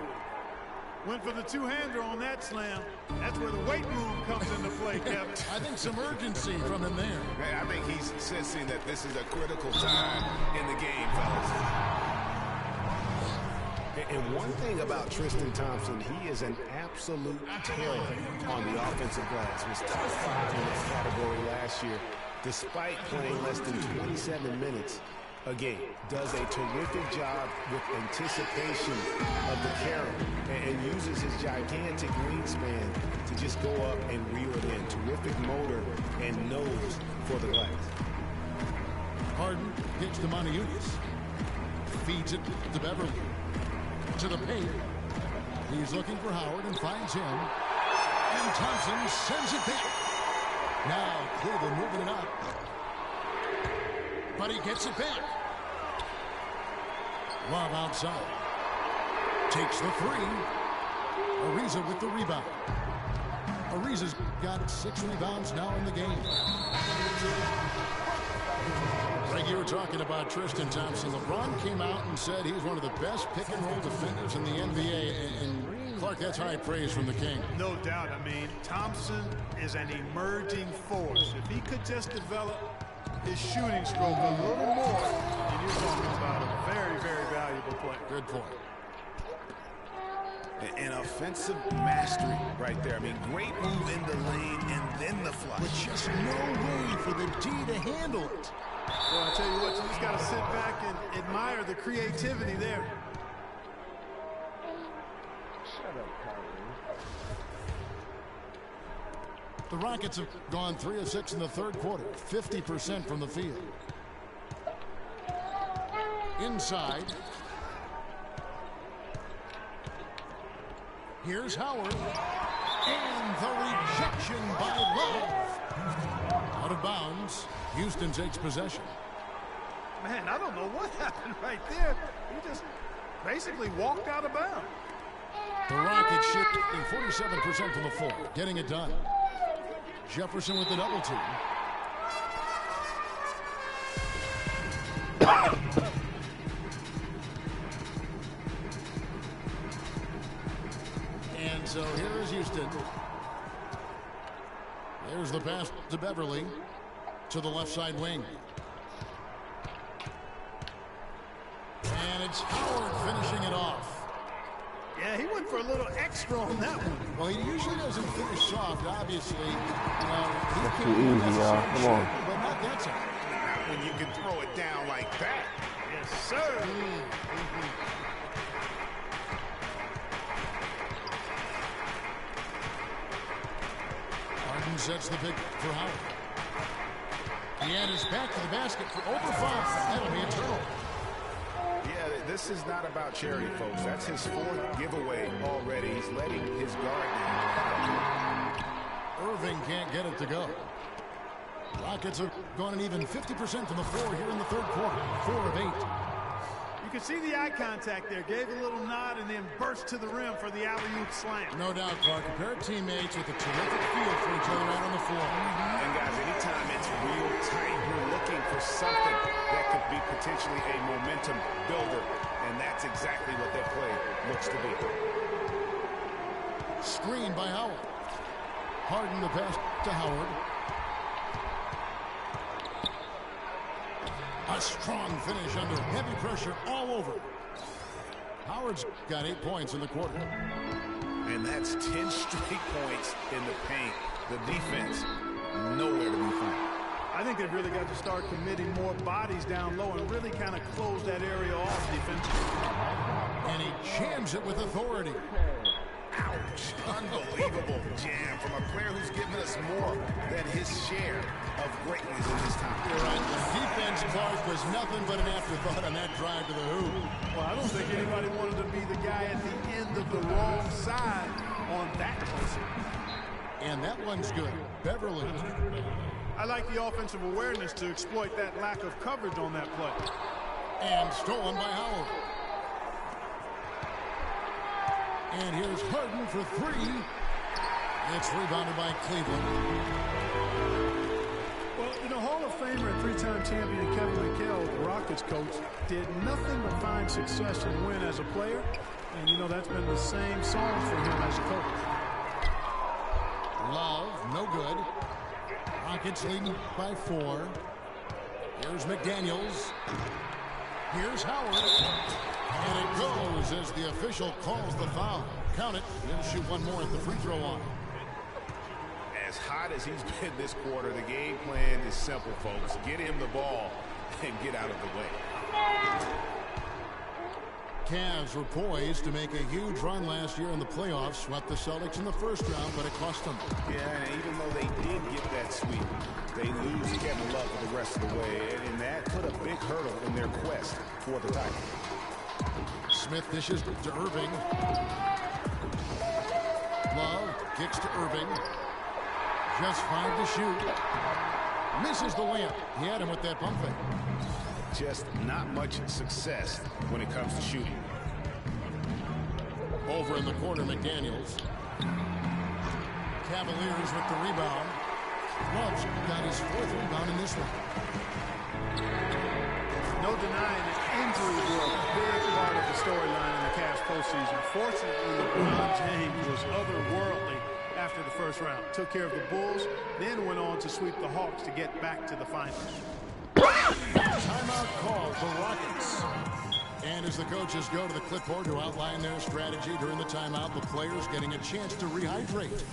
Went for the two-hander on that slam. That's where the weight room comes into play, Kevin. I think some urgency from him there. Hey, I think he's sensing that this is a critical time in the game, fellas. And one thing about Tristan Thompson, he is an absolute terror on the offensive glass. Was top 5 in this category last year, despite playing less than 27 minutes a game. Does a terrific job with anticipation of the carry and uses his gigantic wingspan to just go up and reel it in. Terrific motor and nose for the glass. Harden kicks to Eunice. Feeds it to Beverly. To the paint. He's looking for Howard and finds him. And Thompson sends it back. Now Cleveland moving it up. But he gets it back. Love outside. Takes the 3. Ariza with the rebound. Ariza's got 6 rebounds now in the game. Greg, you were talking about Tristan Thompson. LeBron came out and said he's one of the best pick-and-roll defenders in the NBA. And Clark, that's high praise from the King. No doubt. I mean, Thompson is an emerging force. If he could just develop his shooting stroke a little more, and you're talking about a very, very valuable player. Good point. An offensive mastery right there. I mean, great move in the lane and then the flush. With just no way for the D to handle it. Well, I tell you what, you just got to sit back and admire the creativity there. Shut up, Kyrie. The Rockets have gone 3 of 6 in the 3rd quarter, 50% from the field. Inside. Here's Howard. And the rejection by Love. Out of bounds. Houston takes possession. Man, I don't know what happened right there. He just basically walked out of bounds. The Rockets shooting 47% from the floor, getting it done. Jefferson with the double team. And so here is Houston. There's the pass to Beverly to the left side wing. And it's Howard finishing it off. Yeah, he went for a little extra on that one. Well, he usually doesn't finish soft, obviously. That's too easy, y'all. Come on. But not that time. When you can throw it down like that. Yes, sir. Harden sets the pick for Howard. And is back to the basket for over 5. That'll be a turnover. Yeah, this is not about charity, folks. That's his 4th giveaway already. He's letting his guard down. Irving can't get it to go. Rockets have gone an even 50% from the floor here in the 3rd quarter. 4 of 8. You can see the eye contact there. Gave a little nod and then burst to the rim for the alley-oop slam. No doubt, Clark. A pair of teammates with a terrific feel for each other out on the floor. And guys, anytime it's real tight, you're looking for there's something that could be potentially a momentum builder, and that's exactly what that play looks to be. Screen by Howard. Harden the pass to Howard. A strong finish under heavy pressure all over. Howard's got 8 points in the quarter. And that's 10 straight points in the paint. The defense, nowhere to be found. I think they've really got to start committing more bodies down low and really kind of close that area off defensively. And he jams it with authority. Ouch. Unbelievable jam from a player who's given us more than his share of greatness in this time. You're right. The defense, Clark, was nothing but an afterthought on that drive to the hoop. Well, I don't think anybody wanted to be the guy at the end of the wrong side on that play. And that one's good. Beverly. I like the offensive awareness to exploit that lack of coverage on that play. And stolen by Howard. And here's Harden for 3. It's rebounded by Cleveland. Well, you know, Hall of Famer and 3-time champion Kevin McHale, the Rockets coach, did nothing but find success and win as a player. And, you know, that's been the same song for him as a coach. Love, no good. Rockets leading by 4. Here's McDaniels. Here's Howard. And it goes as the official calls the foul. Count it. He'll shoot one more at the free throw line. As hot as he's been this quarter, the game plan is simple, folks. Get him the ball and get out of the way. Cavs were poised to make a huge run last year in the playoffs. Swept the Celtics in the first round, but it cost them. Yeah, and even though they did get that sweep, they lose Kevin Love for the rest of the way, and that put a big hurdle in their quest for the title. Smith dishes to Irving. Love kicks to Irving. Just 5 to shoot. Misses the layup. He had him with that pump fake. Just not much success when it comes to shooting. Over in the corner, McDaniels. Cavaliers with the rebound. Love's got his 4th rebound in this one. No denying that injuries were a big part of the storyline in the Cavs postseason. Fortunately, LeBron James was otherworldly after the first round. Took care of the Bulls, then went on to sweep the Hawks to get back to the finals. Timeout call for Rockets. And as the coaches go to the clipboard to outline their strategy during the timeout, the players getting a chance to rehydrate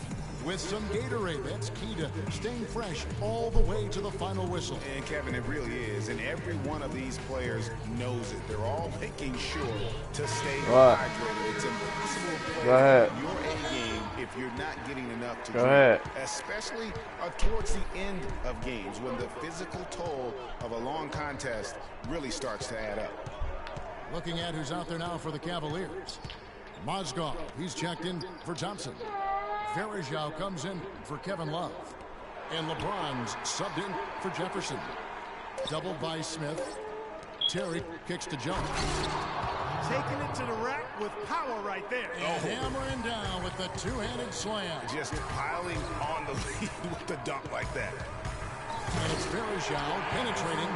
with some Gatorade. That's key to staying fresh all the way to the final whistle. And Kevin, it really is. And every one of these players knows it. They're all making sure to stay hydrated. It's impossible to play your A game if you're not getting enough to drink, especially towards the end of games when the physical toll of a long contest really starts to add up. Looking at who's out there now for the Cavaliers. Mozgov, he's checked in for Thompson. Verajao comes in for Kevin Love. And LeBron's subbed in for Jefferson. Doubled by Smith. Terry kicks to Jones. Taking it to the rack with power right there. And hammering down with the two-handed slam. Just piling on the lead with the dunk like that. And it's Verajao penetrating.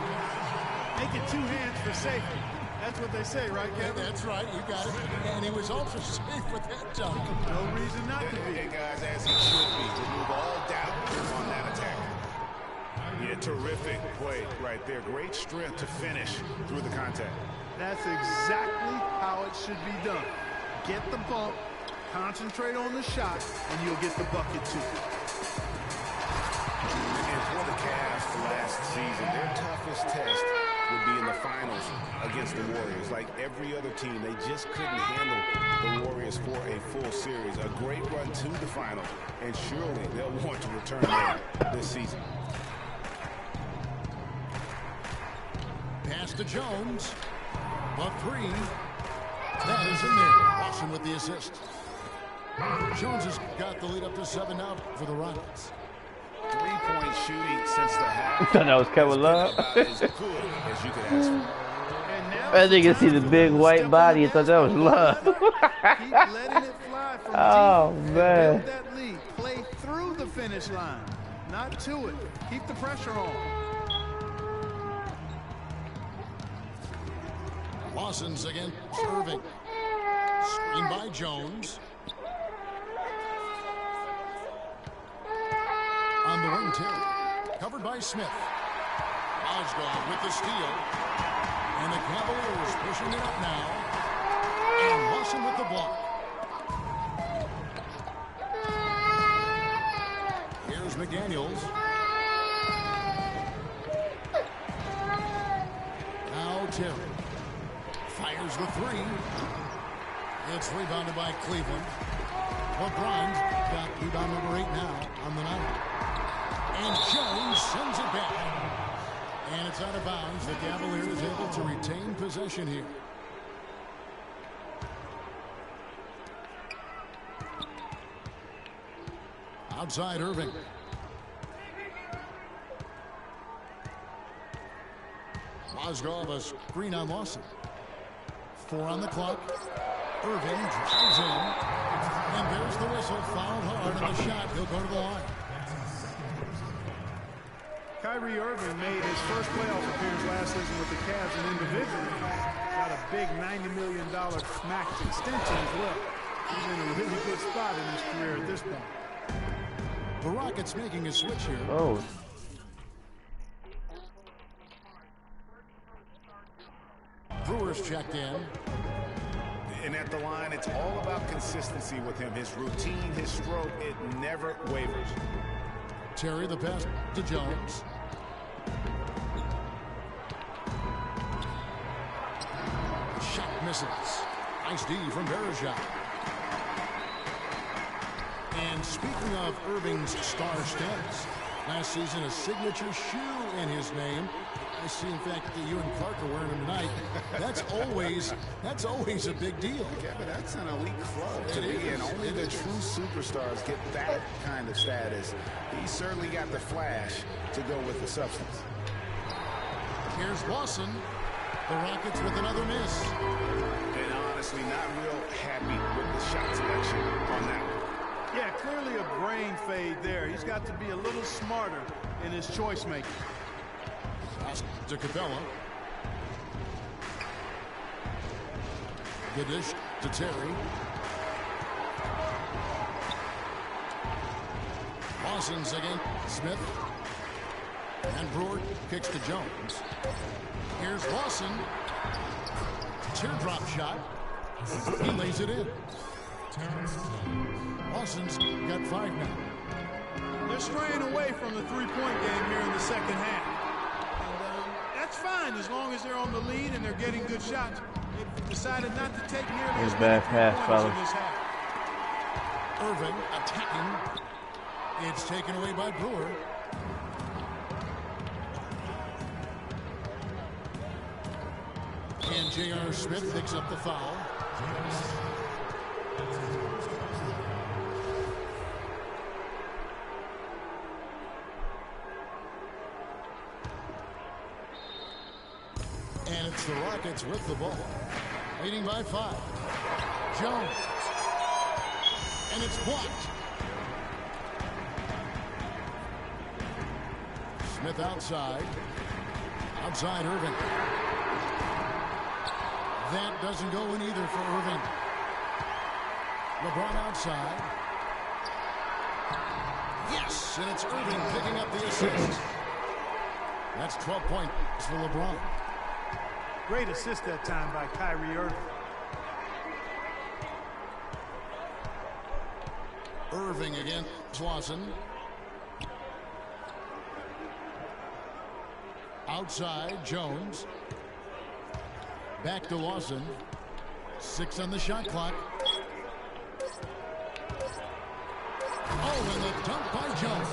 Make it 2 hands for safety. That's what they say, right, Kevin? That's right, you got it. And he was also safe with that dunk. No reason not to be. Hey, guys, as he should be. Remove all doubt on that attack. Yeah, terrific play right there. Great strength to finish through the contact. That's exactly how it should be done. Get the bump, concentrate on the shot, and you'll get the bucket too. And for the Cavs last season, their toughest test would be in the finals against the Warriors. Like every other team, they just couldn't handle the Warriors for a full series. A great run to the finals, and surely they'll want to return there this season. Pass to Jones. But 3. That is in there. Watson with the assist. Jones has got the lead up to 7 now for the Rockets. 3-point shooting since the half. I thought that was Kevin Love. As good as you could ask for. I think you see the big white body. I thought that was Love. Keep letting it fly from Oh, deep. man. Build that lead. Play through the finish line, not to it. Keep the pressure on. Lawson's against Irving. Screen by Jones. On the wing, Terry. Covered by Smith. Osgood with the steal. And the Cavaliers pushing it up now. And Lawson with the block. Here's McDaniels. Now Terry. Fires the three. It's rebounded by Cleveland. LeBron's got rebound number 8 now on the night. And Jones sends it back. And it's out of bounds. The Cavaliers able to retain possession here. Outside Irving. Mozgov a screen on Lawson. 4 on the clock. Irving drives in. And there's the whistle. Fouled hard on the shot. He'll go to the line. Kyrie Irving made his first playoff appearance last season with the Cavs and individually got a big $90 million max extension as well. He's in a really good spot in his career at this point. The Rockets making a switch here. Oh. Brewers checked in. And at the line, it's all about consistency with him. His routine, his stroke, it never wavers. Terry the pass to Jones. Shot misses. Nice D from Bergeron. And speaking of Irving's star stats, last season a signature shoe in his name. I see, in fact, that you and Clark are wearing them tonight. That's always a big deal. Yeah, but that's an elite club to be in. Only the true superstars get that kind of status. He certainly got the flash to go with the substance. Here's Lawson. The Rockets with another miss. And honestly, not real happy with the shot selection on that one. Yeah, clearly a brain fade there. He's got to be a little smarter in his choice making. To Capella. The dish to Terry. Lawson's against Smith. And Brewer kicks to Jones. Here's Lawson. Teardrop shot. He lays it in. Lawson's got 5 now. They're straying away from the three-point game here in the second half. That's fine as long as they're on the lead and they're getting good shots. They've decided not to take nearly as many points in this half. Irving attacking. It's taken away by Brewer. And J.R. Smith picks up the foul. And it's the Rockets with the ball. Leading by 5. Jones. And it's blocked. Smith outside. Outside Irving. That doesn't go in either for Irving. LeBron outside. Yes, and it's Irving picking up the assist. That's 12 points for LeBron. Great assist that time by Kyrie Irving. Irving against Lawson. Outside, Jones. Back to Lawson. 6 on the shot clock. Oh, and the dunk by Jones.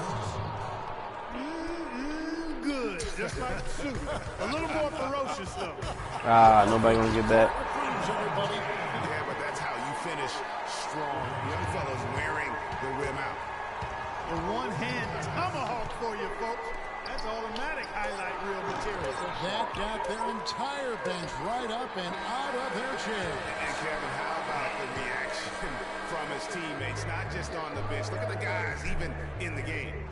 Good, just like soup. A little more ferocious, though. Ah, nobody gonna get that. Yeah, but that's how you finish strong. Young fellas wearing the rim out. A one-hand tomahawk for you, folks. That's automatic highlight reel material. That got their entire bench right up and out of their chair. And Kevin, how about the reaction from his teammates, not just on the bench. Look at the guys even in the game.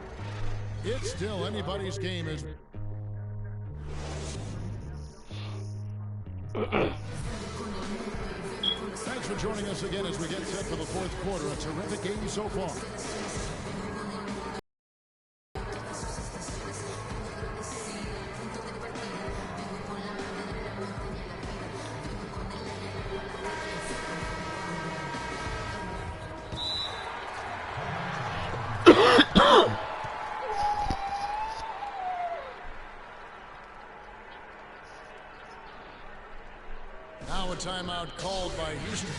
It's still anybody's game. Thanks for joining us again as we get set for the fourth quarter. A terrific game so far. Now a timeout called by Houston.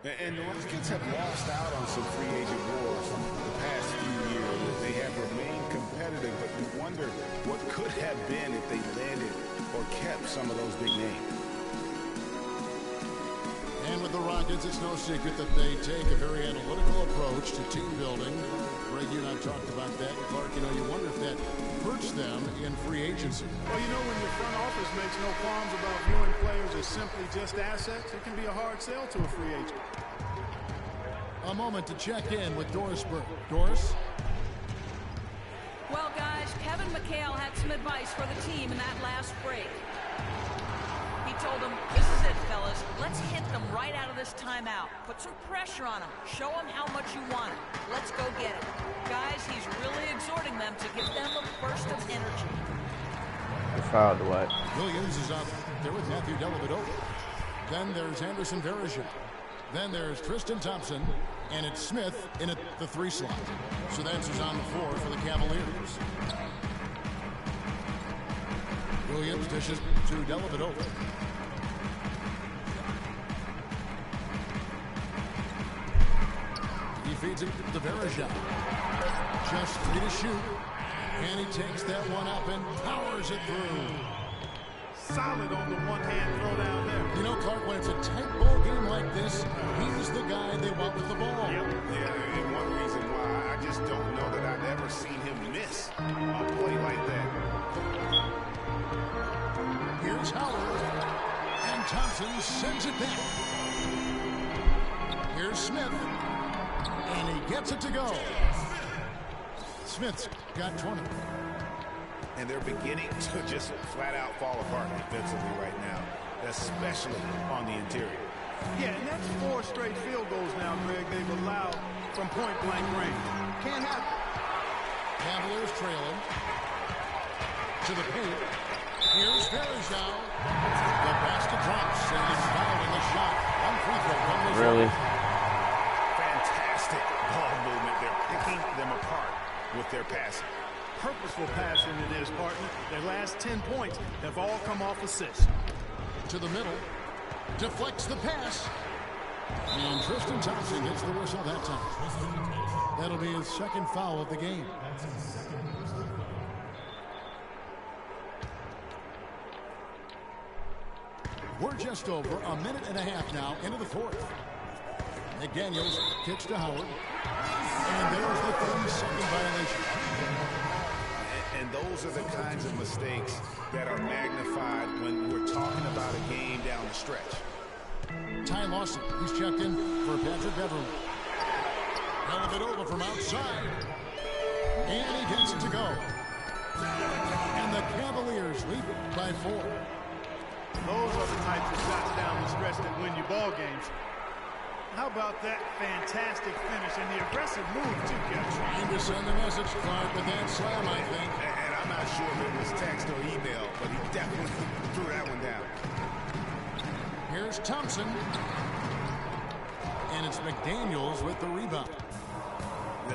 And the Rockets have lost out on some free agent wars the past few years. They have remained competitive, but you wonder what could have been if they landed or kept some of those big names. And with the Rockets, it's no secret that they take a very analytical approach to team building. Greg, you and I talked about that. Clark, you wonder if that hurts them in free agency. Well, when your front office makes no qualms about viewing players as simply just assets, it can be a hard sell to a free agent. A moment to check in with Doris Burke. Doris? Well, guys, Kevin McHale had some advice for the team in that last break. He told them, this is it, fellas. Let's hit them right out of this timeout. Put some pressure on them. Show them how much you want it. Let's go get it. Guys, he's really exhorting them to give them a burst of energy. Fouled what? Williams is out there with Matthew Dellavedova. Then there's Anderson Varejao. Then there's Tristan Thompson. And it's Smith in at the 3 slot. So that's who's on the floor for the Cavaliers. Williams dishes to Dellavedova. He feeds it to Varejao. Just 3 to shoot. And he takes that one up and powers it through. Solid on the one-hand throw down there. Clark, when it's a tight ball game like this, he's the guy they want with the ball. Yep. Yeah, and one reason why I just don't know that I've ever seen him miss a play like that. Here's Howard, and Thompson sends it back. Here's Smith, and he gets it to go. Smith's got 20. And they're beginning to just flat out fall apart defensively right now, especially on the interior. Yeah, and that's 4 straight field goals now, Greg, they've allowed from point-blank range. Can't have it. Cavaliers trailing. To the paint. Here's Varejao. The basket drops, and he's fouled in the shot. One free throw. Really? Fantastic ball movement. They're picking them apart with their passing. Purposeful passing it is, partner. Their last 10 points have all come off assists. To the middle. Deflects the pass. And Tristan Thompson hits the whistle that time. That'll be his second foul of the game. We're just over a minute and a half now into the fourth. McDaniels kicks to Howard. And there's the 30-second violation. And those are the kinds of mistakes that are magnified when we're talking about a game down the stretch. Ty Lawson, he's checked in for Patrick Beverly. Dellavedova from outside. And he gets it to go. And the Cavaliers lead by 4. Those are the types of shots down the stretch that win you ball games. How about that fantastic finish and the aggressive move, too, Kevin? Trying to send a message, Clark, with that slam, I think. And I'm not sure if it was text or email, but he definitely threw that one down. Here's Thompson. And it's McDaniels with the rebound.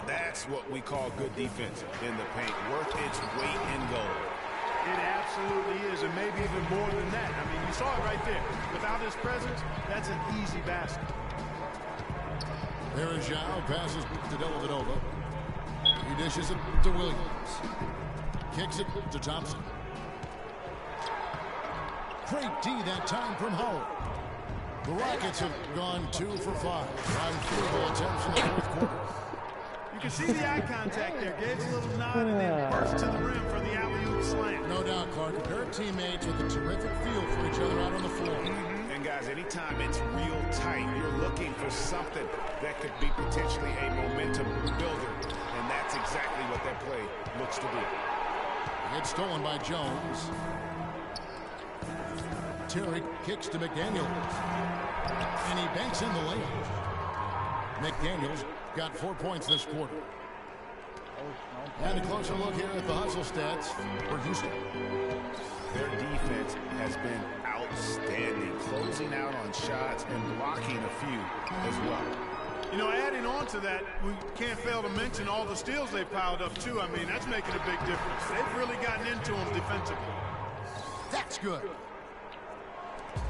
That's what we call good defense in the paint. Worth its weight in gold. It absolutely is, and maybe even more than that. I mean, you saw it right there. Without his presence, that's an easy basket. Varejao passes to Dellavedova. He dishes it to Williams. Kicks it to Thompson. Great D that time from Howard. The Rockets have gone 2 for 5 on field goal attempts in the fourth quarter. You can see the eye contact there. Gave a little nod and then burst to the rim for the alley-oop slam. No doubt, Clark. A pair of teammates with a terrific feel for each other out on the floor. And guys, anytime it's real tight, you're looking for something that could be potentially a momentum builder. And that's exactly what that play looks to be. It's stolen by Jones. Terry kicks to McDaniels. And he banks in the layup. McDaniels got 4 points this quarter. And a closer look here at the hustle stats for Houston. Their defense has been outstanding, closing out on shots and blocking a few as well. You know, adding on to that, we can't fail to mention all the steals they piled up, too. I mean, that's making a big difference. They've really gotten into them defensively. That's good.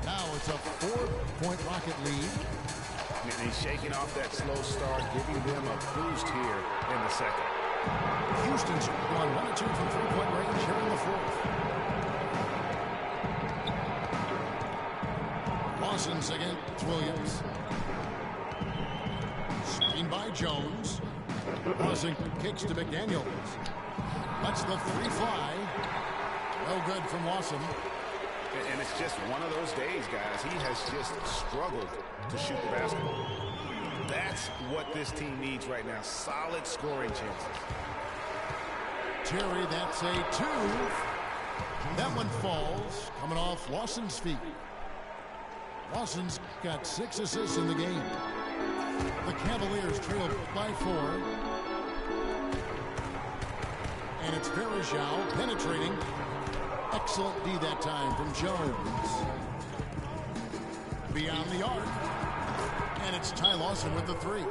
Now it's a 4-point Rocket lead. And he's shaking off that slow start, giving them a boost here in the second. Houston's gone 1 or 2 from 3-point range here in the fourth. Lawson's against Williams. Screen by Jones. Lawson kicks to McDaniels. Lets the 3 fly. No good from Lawson. And it's just one of those days, guys. He has just struggled to shoot the basketball. That's what this team needs right now. Solid scoring chances. Terry, that's a 2. That one falls, coming off Lawson's feet. Lawson's got 6 assists in the game. The Cavaliers trail by 4. And it's Verajao penetrating. Excellent D that time from Jones. Beyond the arc. And it's Ty Lawson with the 3.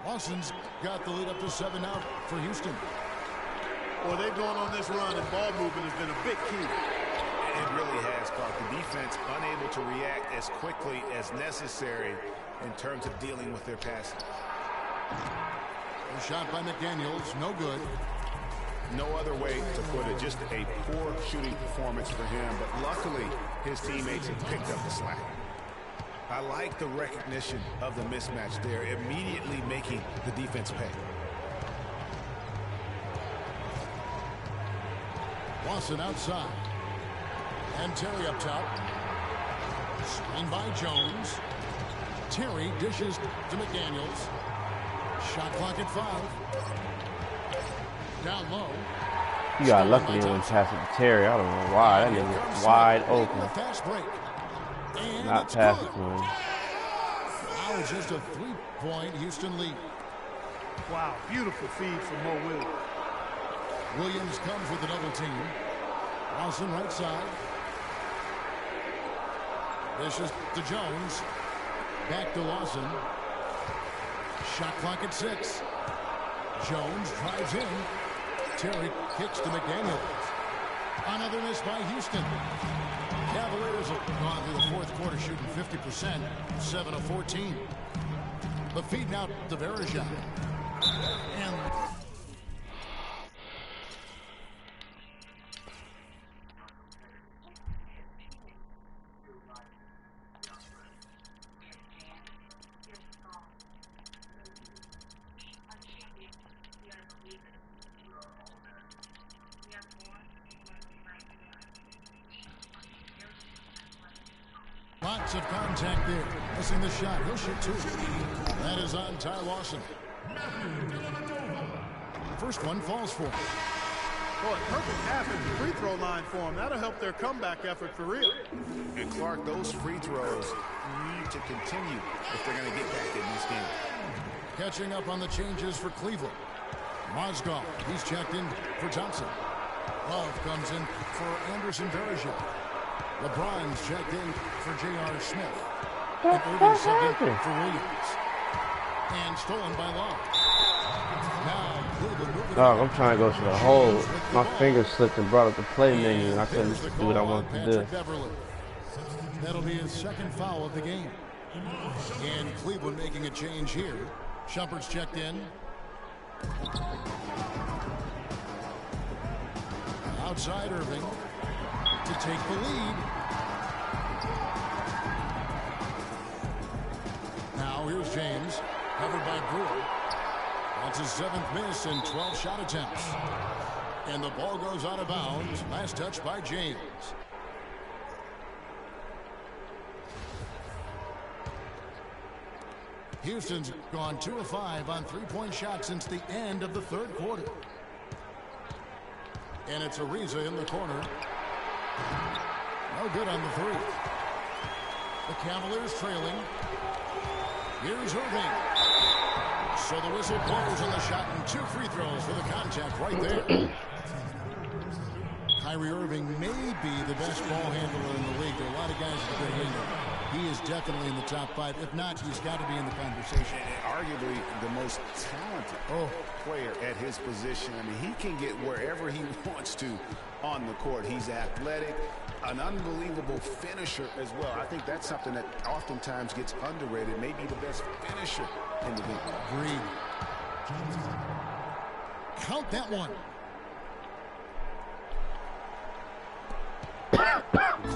Lawson's got the lead up to 7 now for Houston. Well, they've gone on this run, and ball movement has been a big key. It really has, Clark. The defense unable to react as quickly as necessary in terms of dealing with their passing. A shot by McDaniels, no good. No other way to put it. Just a poor shooting performance for him, but luckily his teammates have picked up the slack. I like the recognition of the mismatch there, immediately making the defense pay. Lawson outside. And Terry up top. Screen by Jones. Terry dishes to McDaniels. Shot clock at 5. Down low. You got lucky when passing to Terry. I don't know why. That nigga was wide open. Fast break. And not passing to him. Now it's just a 3-point Houston lead. Wow, beautiful feed from Mo Williams. Williams comes with a double team. Lawson right side. Dishes to Jones. Back to Lawson. Shot clock at 6. Jones drives in. Terry kicks to McDaniels. Another miss by Houston. Cavaliers have gone through the fourth quarter shooting 50%, 7 of 14. The feed now to Verajao. And lots of contact there. Missing the shot. He'll shoot 2. That is on Ty Lawson. First one falls for him. Boy, perfect half at the free throw line for him. That'll help their comeback effort for real. And Clark, those free throws need to continue if they're going to get back in this game. Catching up on the changes for Cleveland. Mozgov, he's checked in for Thompson. Love comes in for Anderson Verajao. LeBron's checked in for J.R. Smith. And Irving's second for Williams. And stolen by Love. Now, Cleveland moving. Dog, I'm trying to go to the hole. My finger slipped and brought up the play menu, and I couldn't do what I wanted to do. That'll be his second foul of the game. And Cleveland making a change here. Shumpert's checked in. Outside Irving to take the lead. Now here's James, covered by Brewer. That's his 7th miss in 12 shot attempts. And the ball goes out of bounds. Last touch by James. Houston's gone 2 of 5 on 3-point shots since the end of the third quarter. And it's Ariza in the corner. No good on the three. The Cavaliers trailing. Here's Irving. So the whistle blows on the shot and 2 free throws for the contact right there. Kyrie Irving may be the best ball handler in the league. There are a lot of guys with a good handle. He is definitely in the top 5. If not, he's got to be in the conversation. Arguably the most talented player at his position. I mean, he can get wherever he wants to on the court. He's athletic, an unbelievable finisher as well. I think that's something that oftentimes gets underrated. Maybe the best finisher in the league. Agreed. Count that one.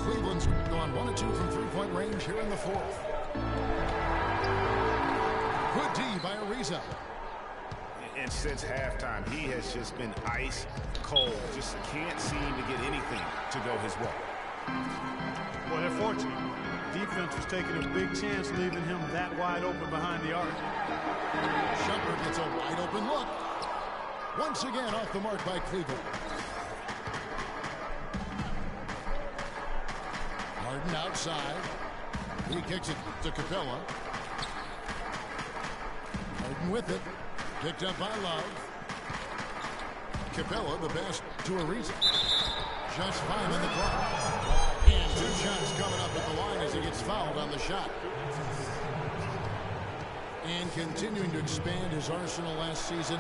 Cleveland's gone 1 of 2 from 3-point range here in the 4th. Good D by Ariza. And since halftime, he has just been ice cold. Just can't seem to get anything to go his way. Well, they're fortunate. Defense was taking a big chance leaving him that wide open behind the arc. Shumpert gets a wide open look. Once again off the mark by Cleveland. Harden outside. He kicks it to Capella. Harden with it. Picked up by Love. Capella the best to Ariza. Just 5 on the clock. And 2 shots coming up at the line as he gets fouled on the shot. And continuing to expand his arsenal last season,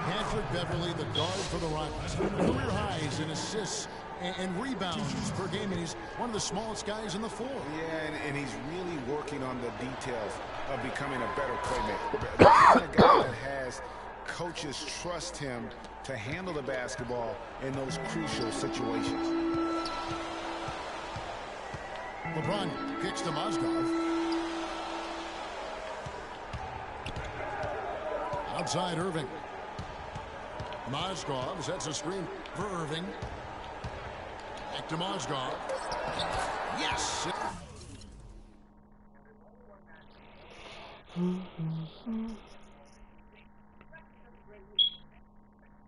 Patrick Beverley, the guard for the Rockets. Career highs in assists and rebounds per game, and he's one of the smallest guys on the floor. Yeah, and he's really working on the details of becoming a better playmaker. The kind of guy that has coaches trust him to handle the basketball in those crucial situations. LeBron kicks to Mozgov. Outside Irving. Mozgov sets a screen for Irving. Back to Mozgov. Yes!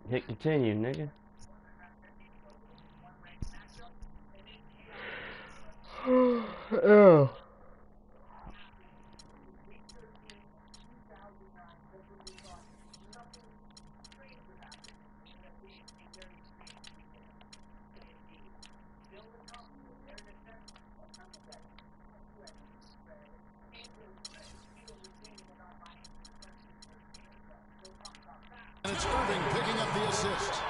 Hit continue, nigga. Oh. And it's Irving picking up the assist.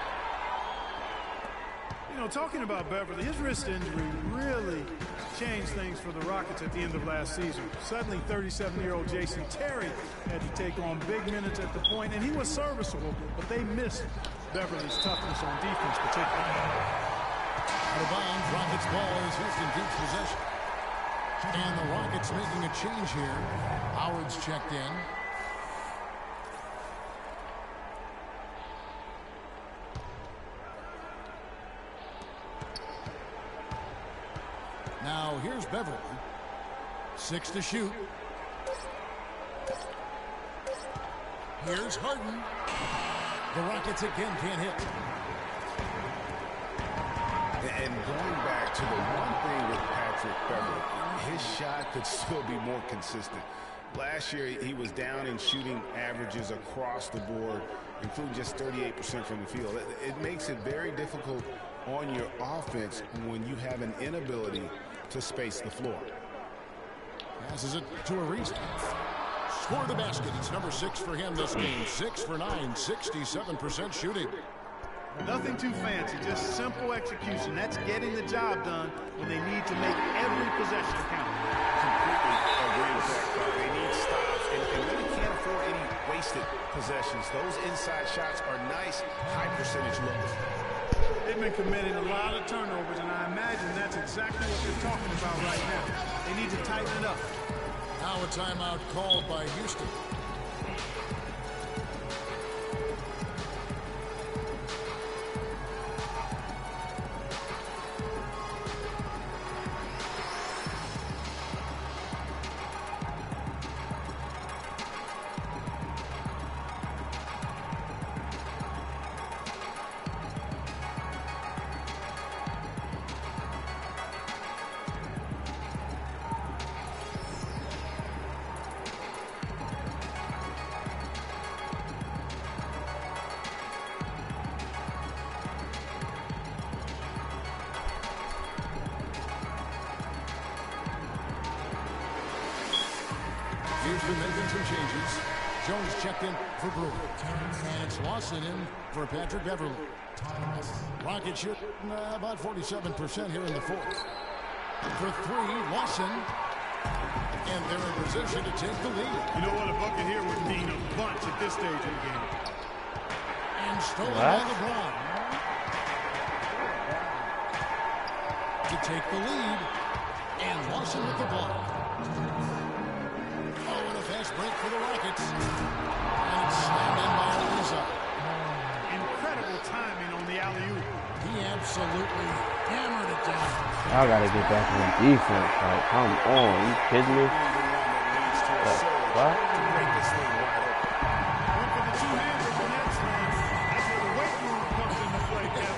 You know, talking about Beverly, his wrist injury really changed things for the Rockets at the end of last season. Suddenly, 37-year-old Jason Terry had to take on big minutes at the point, and he was serviceable, but they missed Beverly's toughness on defense particularly. Out of bounds, Rockets ball as Houston keeps possession. And the Rockets making a change here. Howard's checked in. Now here's Beverly. 6 to shoot. Here's Harden. The Rockets again can't hit. And going back to the one thing with Patrick Beverly, his shot could still be more consistent. Last year, he was down in shooting averages across the board, including just 38% from the field. It makes it very difficult on your offense when you have an inability to space the floor. Passes it to Ariza. Score the basket. It's number 6 for him this game. 6 for 9, 67% shooting. Nothing too fancy, just simple execution. That's getting the job done when they need to make every possession count. Completely agree with that. They need stops and really can't afford any wasted possessions. Those inside shots are nice, high percentage looks. They've been committing a lot of turnovers, and I imagine that's exactly what they're talking about right now. They need to tighten it up. Now a timeout called by Houston. been making some changes. Jones checked in for Brewer. And it's Lawson in for Patrick Beverly. Rockets shoot about 47% here in the fourth. For three, Lawson. And they're in position to take the lead. You know what? A bucket here would mean a bunch at this stage of the game. And stolen by LeBron. To take the lead. And Lawson with the ball. Oh, and a fast break for the Rockets. And it's slammed in by Ariza. Incredible timing on the alley-oop. He absolutely hammered it down. I gotta get back on defense. Like, come on. You kidding me? What?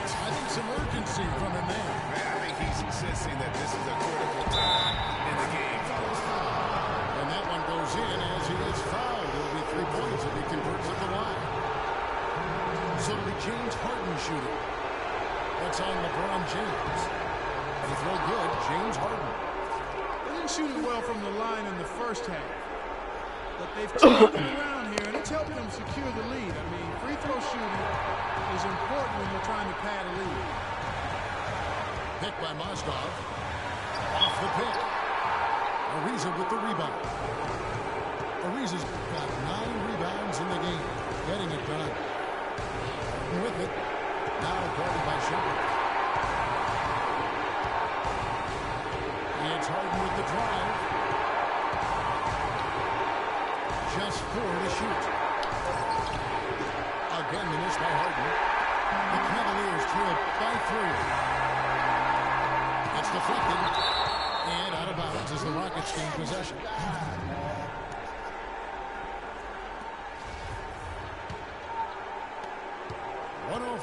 I think some urgency from him there. I think he's insisting that this is a critical time in the game, fellas. And that one goes in as he is fouled. It'll be 3 points if he converts at the line. So it'll be James Harden shooting. That's on LeBron James. The throw good, James Harden. They didn't shoot it well from the line in the first half. But they've turned it around here, and it's helped them secure the lead. I mean, free throw shooting is important when you're trying to pad a lead. Picked by Mozgov. Off the pick. Ariza with the rebound. Ariza's got 9 rebounds in the game. Getting it done. With it. Now guarded by Shepard. It's Harden with the drive. Just 4 to shoot. Again, the miss by Harden. The Cavaliers trail by 3. It's deflected. And out of bounds as the Rockets gain possession.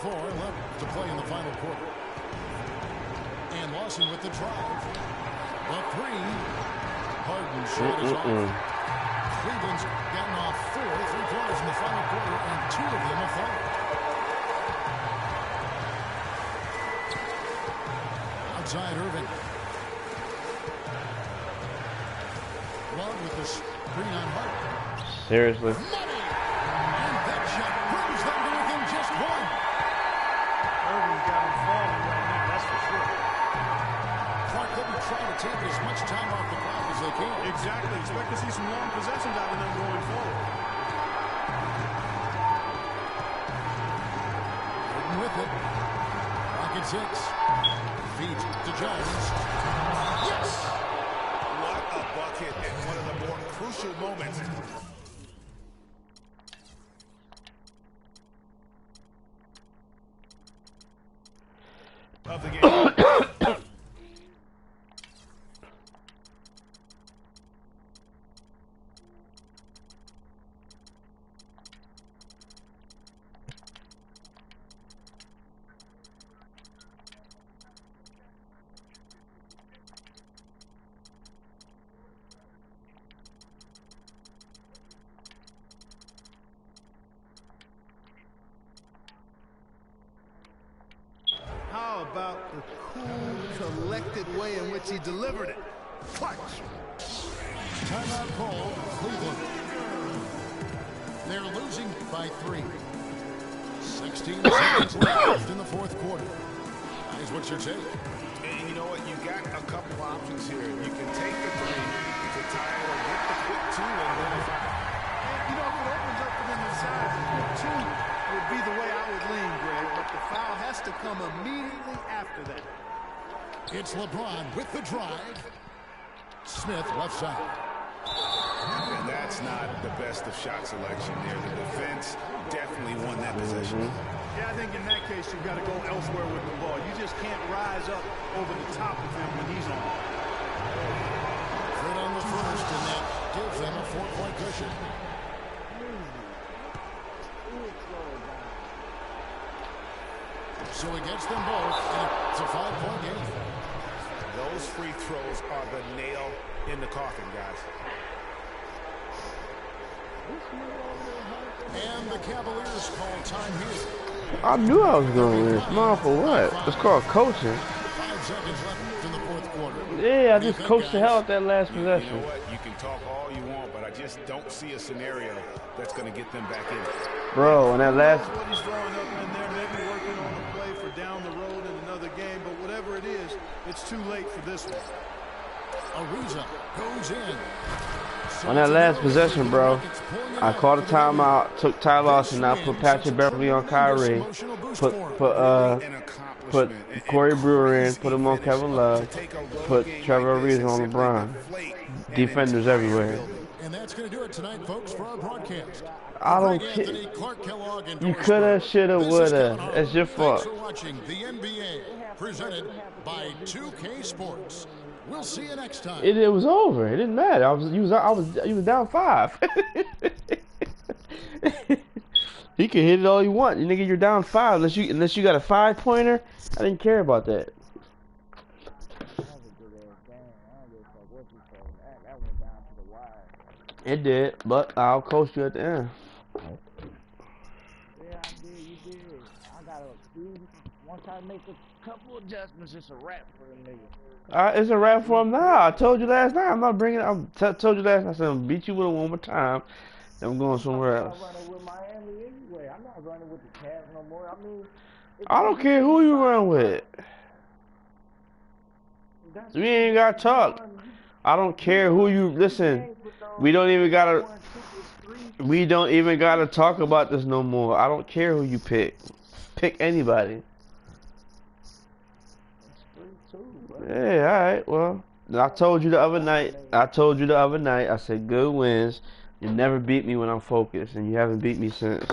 Left to play in the final quarter. And Lawson with the drive. The 3. Harden's shot is off. Cleveland's gotten off 4 3-pointers in the final quarter, and 2 of them are fouled. Outside Irving. Love with the screen on Harden. Seriously? Money! And that shot brings them to within just 1. Irving's got him falling right now, that's for sure. Clark, they'll be trying to take as much time off the clock as they can. Exactly. Expect to see some long possessions out of them going forward. Harden with it. Rocket 6. Feet to Jones. Yes! What a bucket in one of the more crucial moments. Of the game. How about the cool, collected way in which he delivered it? Clutch. Timeout call, Cleveland. They're losing by 3. 16 seconds left in the fourth quarter. Guys, what's your take? And you know what? You got a couple options here. You can take the 3 to tie it or get the quick 2 and then a foul. You know, if it opens up for them inside, the quick 2 would be the way I would lean, Greg, but the foul has to come immediately after that. It's LeBron with the drive. Smith left side. And that's not the best of shot selection there. The defense definitely won that possession. Yeah, I think in that case, you've got to go elsewhere with the ball. You just can't rise up over the top of him when he's on it. Fred on the first, and that gives them a 4-point cushion. So he gets them both, and it's a 5-point game. Those free throws are the nail in the coffin, guys. And the Cavaliers call time here. I knew I was going to win. Small for what? It's called coaching. 5 seconds left in the fourth quarter. Yeah, I just coached the hell out that last possession. You know what? You can talk all you want, but I just don't see a scenario that's going to get them back in it. Bro, on that last... What he's drawing up in there, maybe working on a play for down the road in another game, but whatever it is, it's too late for this one. Ariza goes in. On that last possession, bro, I called a timeout, took Ty Lawson out, put Patrick Beverly on Kyrie, put Corey Brewer in, put him on Kevin Love, put Trevor Ariza on LeBron. Defenders everywhere. And that's going to do it tonight, folks, for our broadcast. I don't care. You coulda, shoulda, woulda. That's your fault. Thanks for watching the NBA, presented by 2K Sports. We'll see you next time. It was over. It didn't matter. You was down 5. You can hit it all you want. You nigga, you're down 5 unless you got a 5-pointer. I didn't care about that. It did, but I'll coach you at the end. Yeah, I did. You did. I got once I make a couple adjustments, it's a wrap for the nigga. It's a wrap for him now. I told you last night. I'm not bringing it. I told you last night. I said I'm beat you with it one more time. Then I'm going somewhere else. I'm not running with Miami anyway. I'm not running with the Cavs no more. I mean, I don't care who you run with. We ain't got to talk. I don't care who you listen. We don't even gotta talk about this no more. I don't care who you pick. Pick anybody. Yeah, alright, well, I told you the other night, I said good wins. You never beat me when I'm focused, and you haven't beat me since.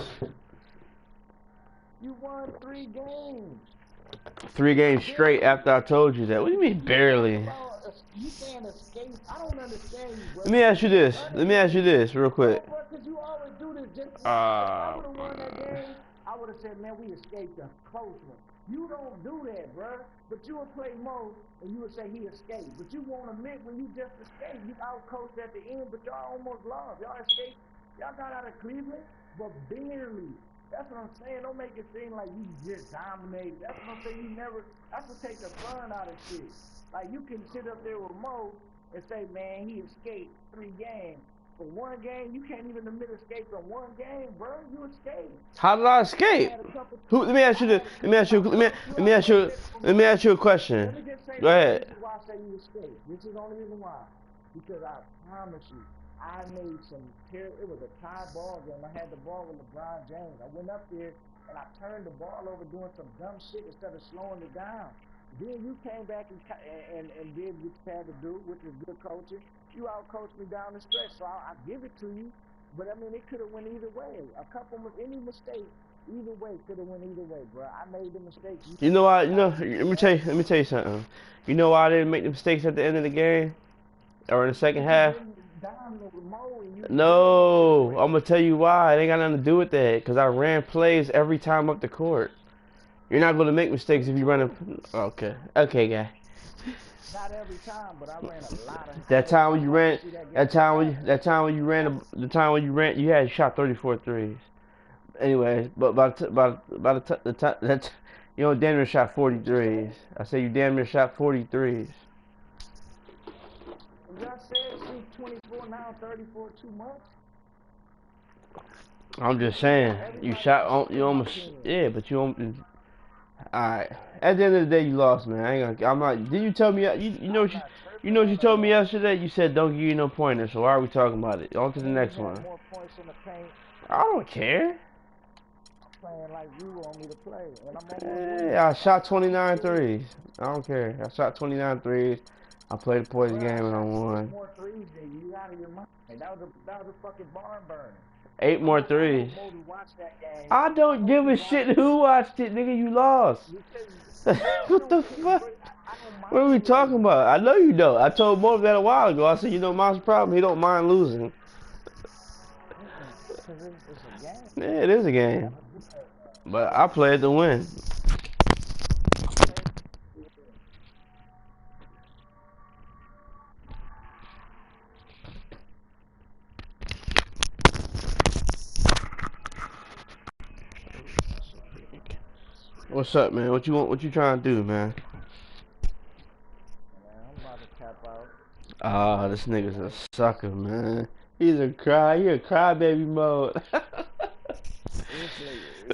You won 3 games. 3 games straight after I told you that. What do you mean barely? You saying escape? I don't understand you, bro. Let me ask you this real quick. Because you always do this. Just if I would have won that game, I would have said, man, we escaped a close one. You don't do that, bro. But you would play Mo, and you would say he escaped. But you won't admit when you just escaped. You out-coached at the end, but y'all almost lost. Y'all escaped. Y'all got out of Cleveland, but barely. That's what I'm saying. Don't make it seem like you just dominated. That's what I'm saying. That's what takes the fun out of shit. Like, you can sit up there with Mo and say, man, he escaped 3 games. For 1 game, you can't even admit escape from 1 game, bro. You escaped. How did I escape? Let me ask you this. Let me ask you a question. Go ahead. Why I say you escaped. This is the only reason why. Because I promise you, I made it was a tie ball game. I had the ball with LeBron James. I went up there and I turned the ball over doing some dumb shit instead of slowing it down. Then you came back and did what you had to do, which was good coaching. You out-coached me down the stretch, so I give it to you. But, I mean, it could have went either way. Any mistake, either way, could have went either way, bro. I made the mistakes. You know why? Let me tell you something. You know why I didn't make the mistakes at the end of the game? Or in the second half? No, I'm going to tell you why. It ain't got nothing to do with that. Because I ran plays every time up the court. You're not going to make mistakes if you run a... Okay, guy. Not every time, but I ran a lot of... That time when you ran, you had shot 34 threes. Anyway, but by the time that you know, damn near shot 40 threes. I say you damn near shot 40 threes. I said shoot 24 now, 34 too much. I'm just saying, you shot, you almost, yeah, but you almost. Alright. At the end of the day, you lost, man. I'm not. Did you tell me? You know what you told me yesterday? You said don't give you no pointer. So why are we talking about it? On to the next one. More points in the paint. I don't care. I'm playing like you want me to play, and I'm Yeah, I shot 29 threes. I don't care. I shot 29 threes. I played the points game and I won. More threes than you out of your mind. That was a fucking barn burner. 8 more threes. I don't give a shit who watched it, nigga. You lost. What the fuck? What are we talking about? I know you don't. I told Mo that a while ago. I said, you know, Mom's problem. He don't mind losing. Yeah, it is a game. But I played to win. What's up, man? What you want? What you trying to do, man? Oh, this nigga's a sucker, man. He a crybaby mode.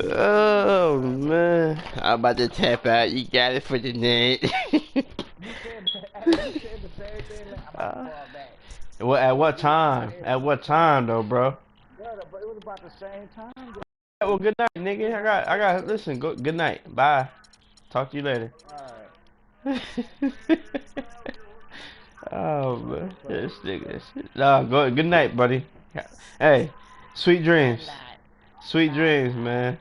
Oh man, I'm about to tap out. You got it for the net. Well, at what time? At what time though, bro? Yeah, but it was about the same time. Well, good night, nigga. I got. Listen, good night. Bye. Talk to you later. Alright. Oh man, this nigga. Nah, good night, buddy. Hey, sweet dreams. Sweet dreams, man.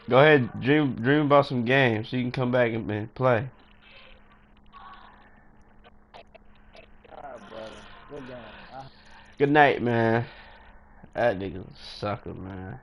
Go ahead, dream about some games so you can come back and play. Alright, brother. Good game. Good night, man. That nigga's a sucker, man.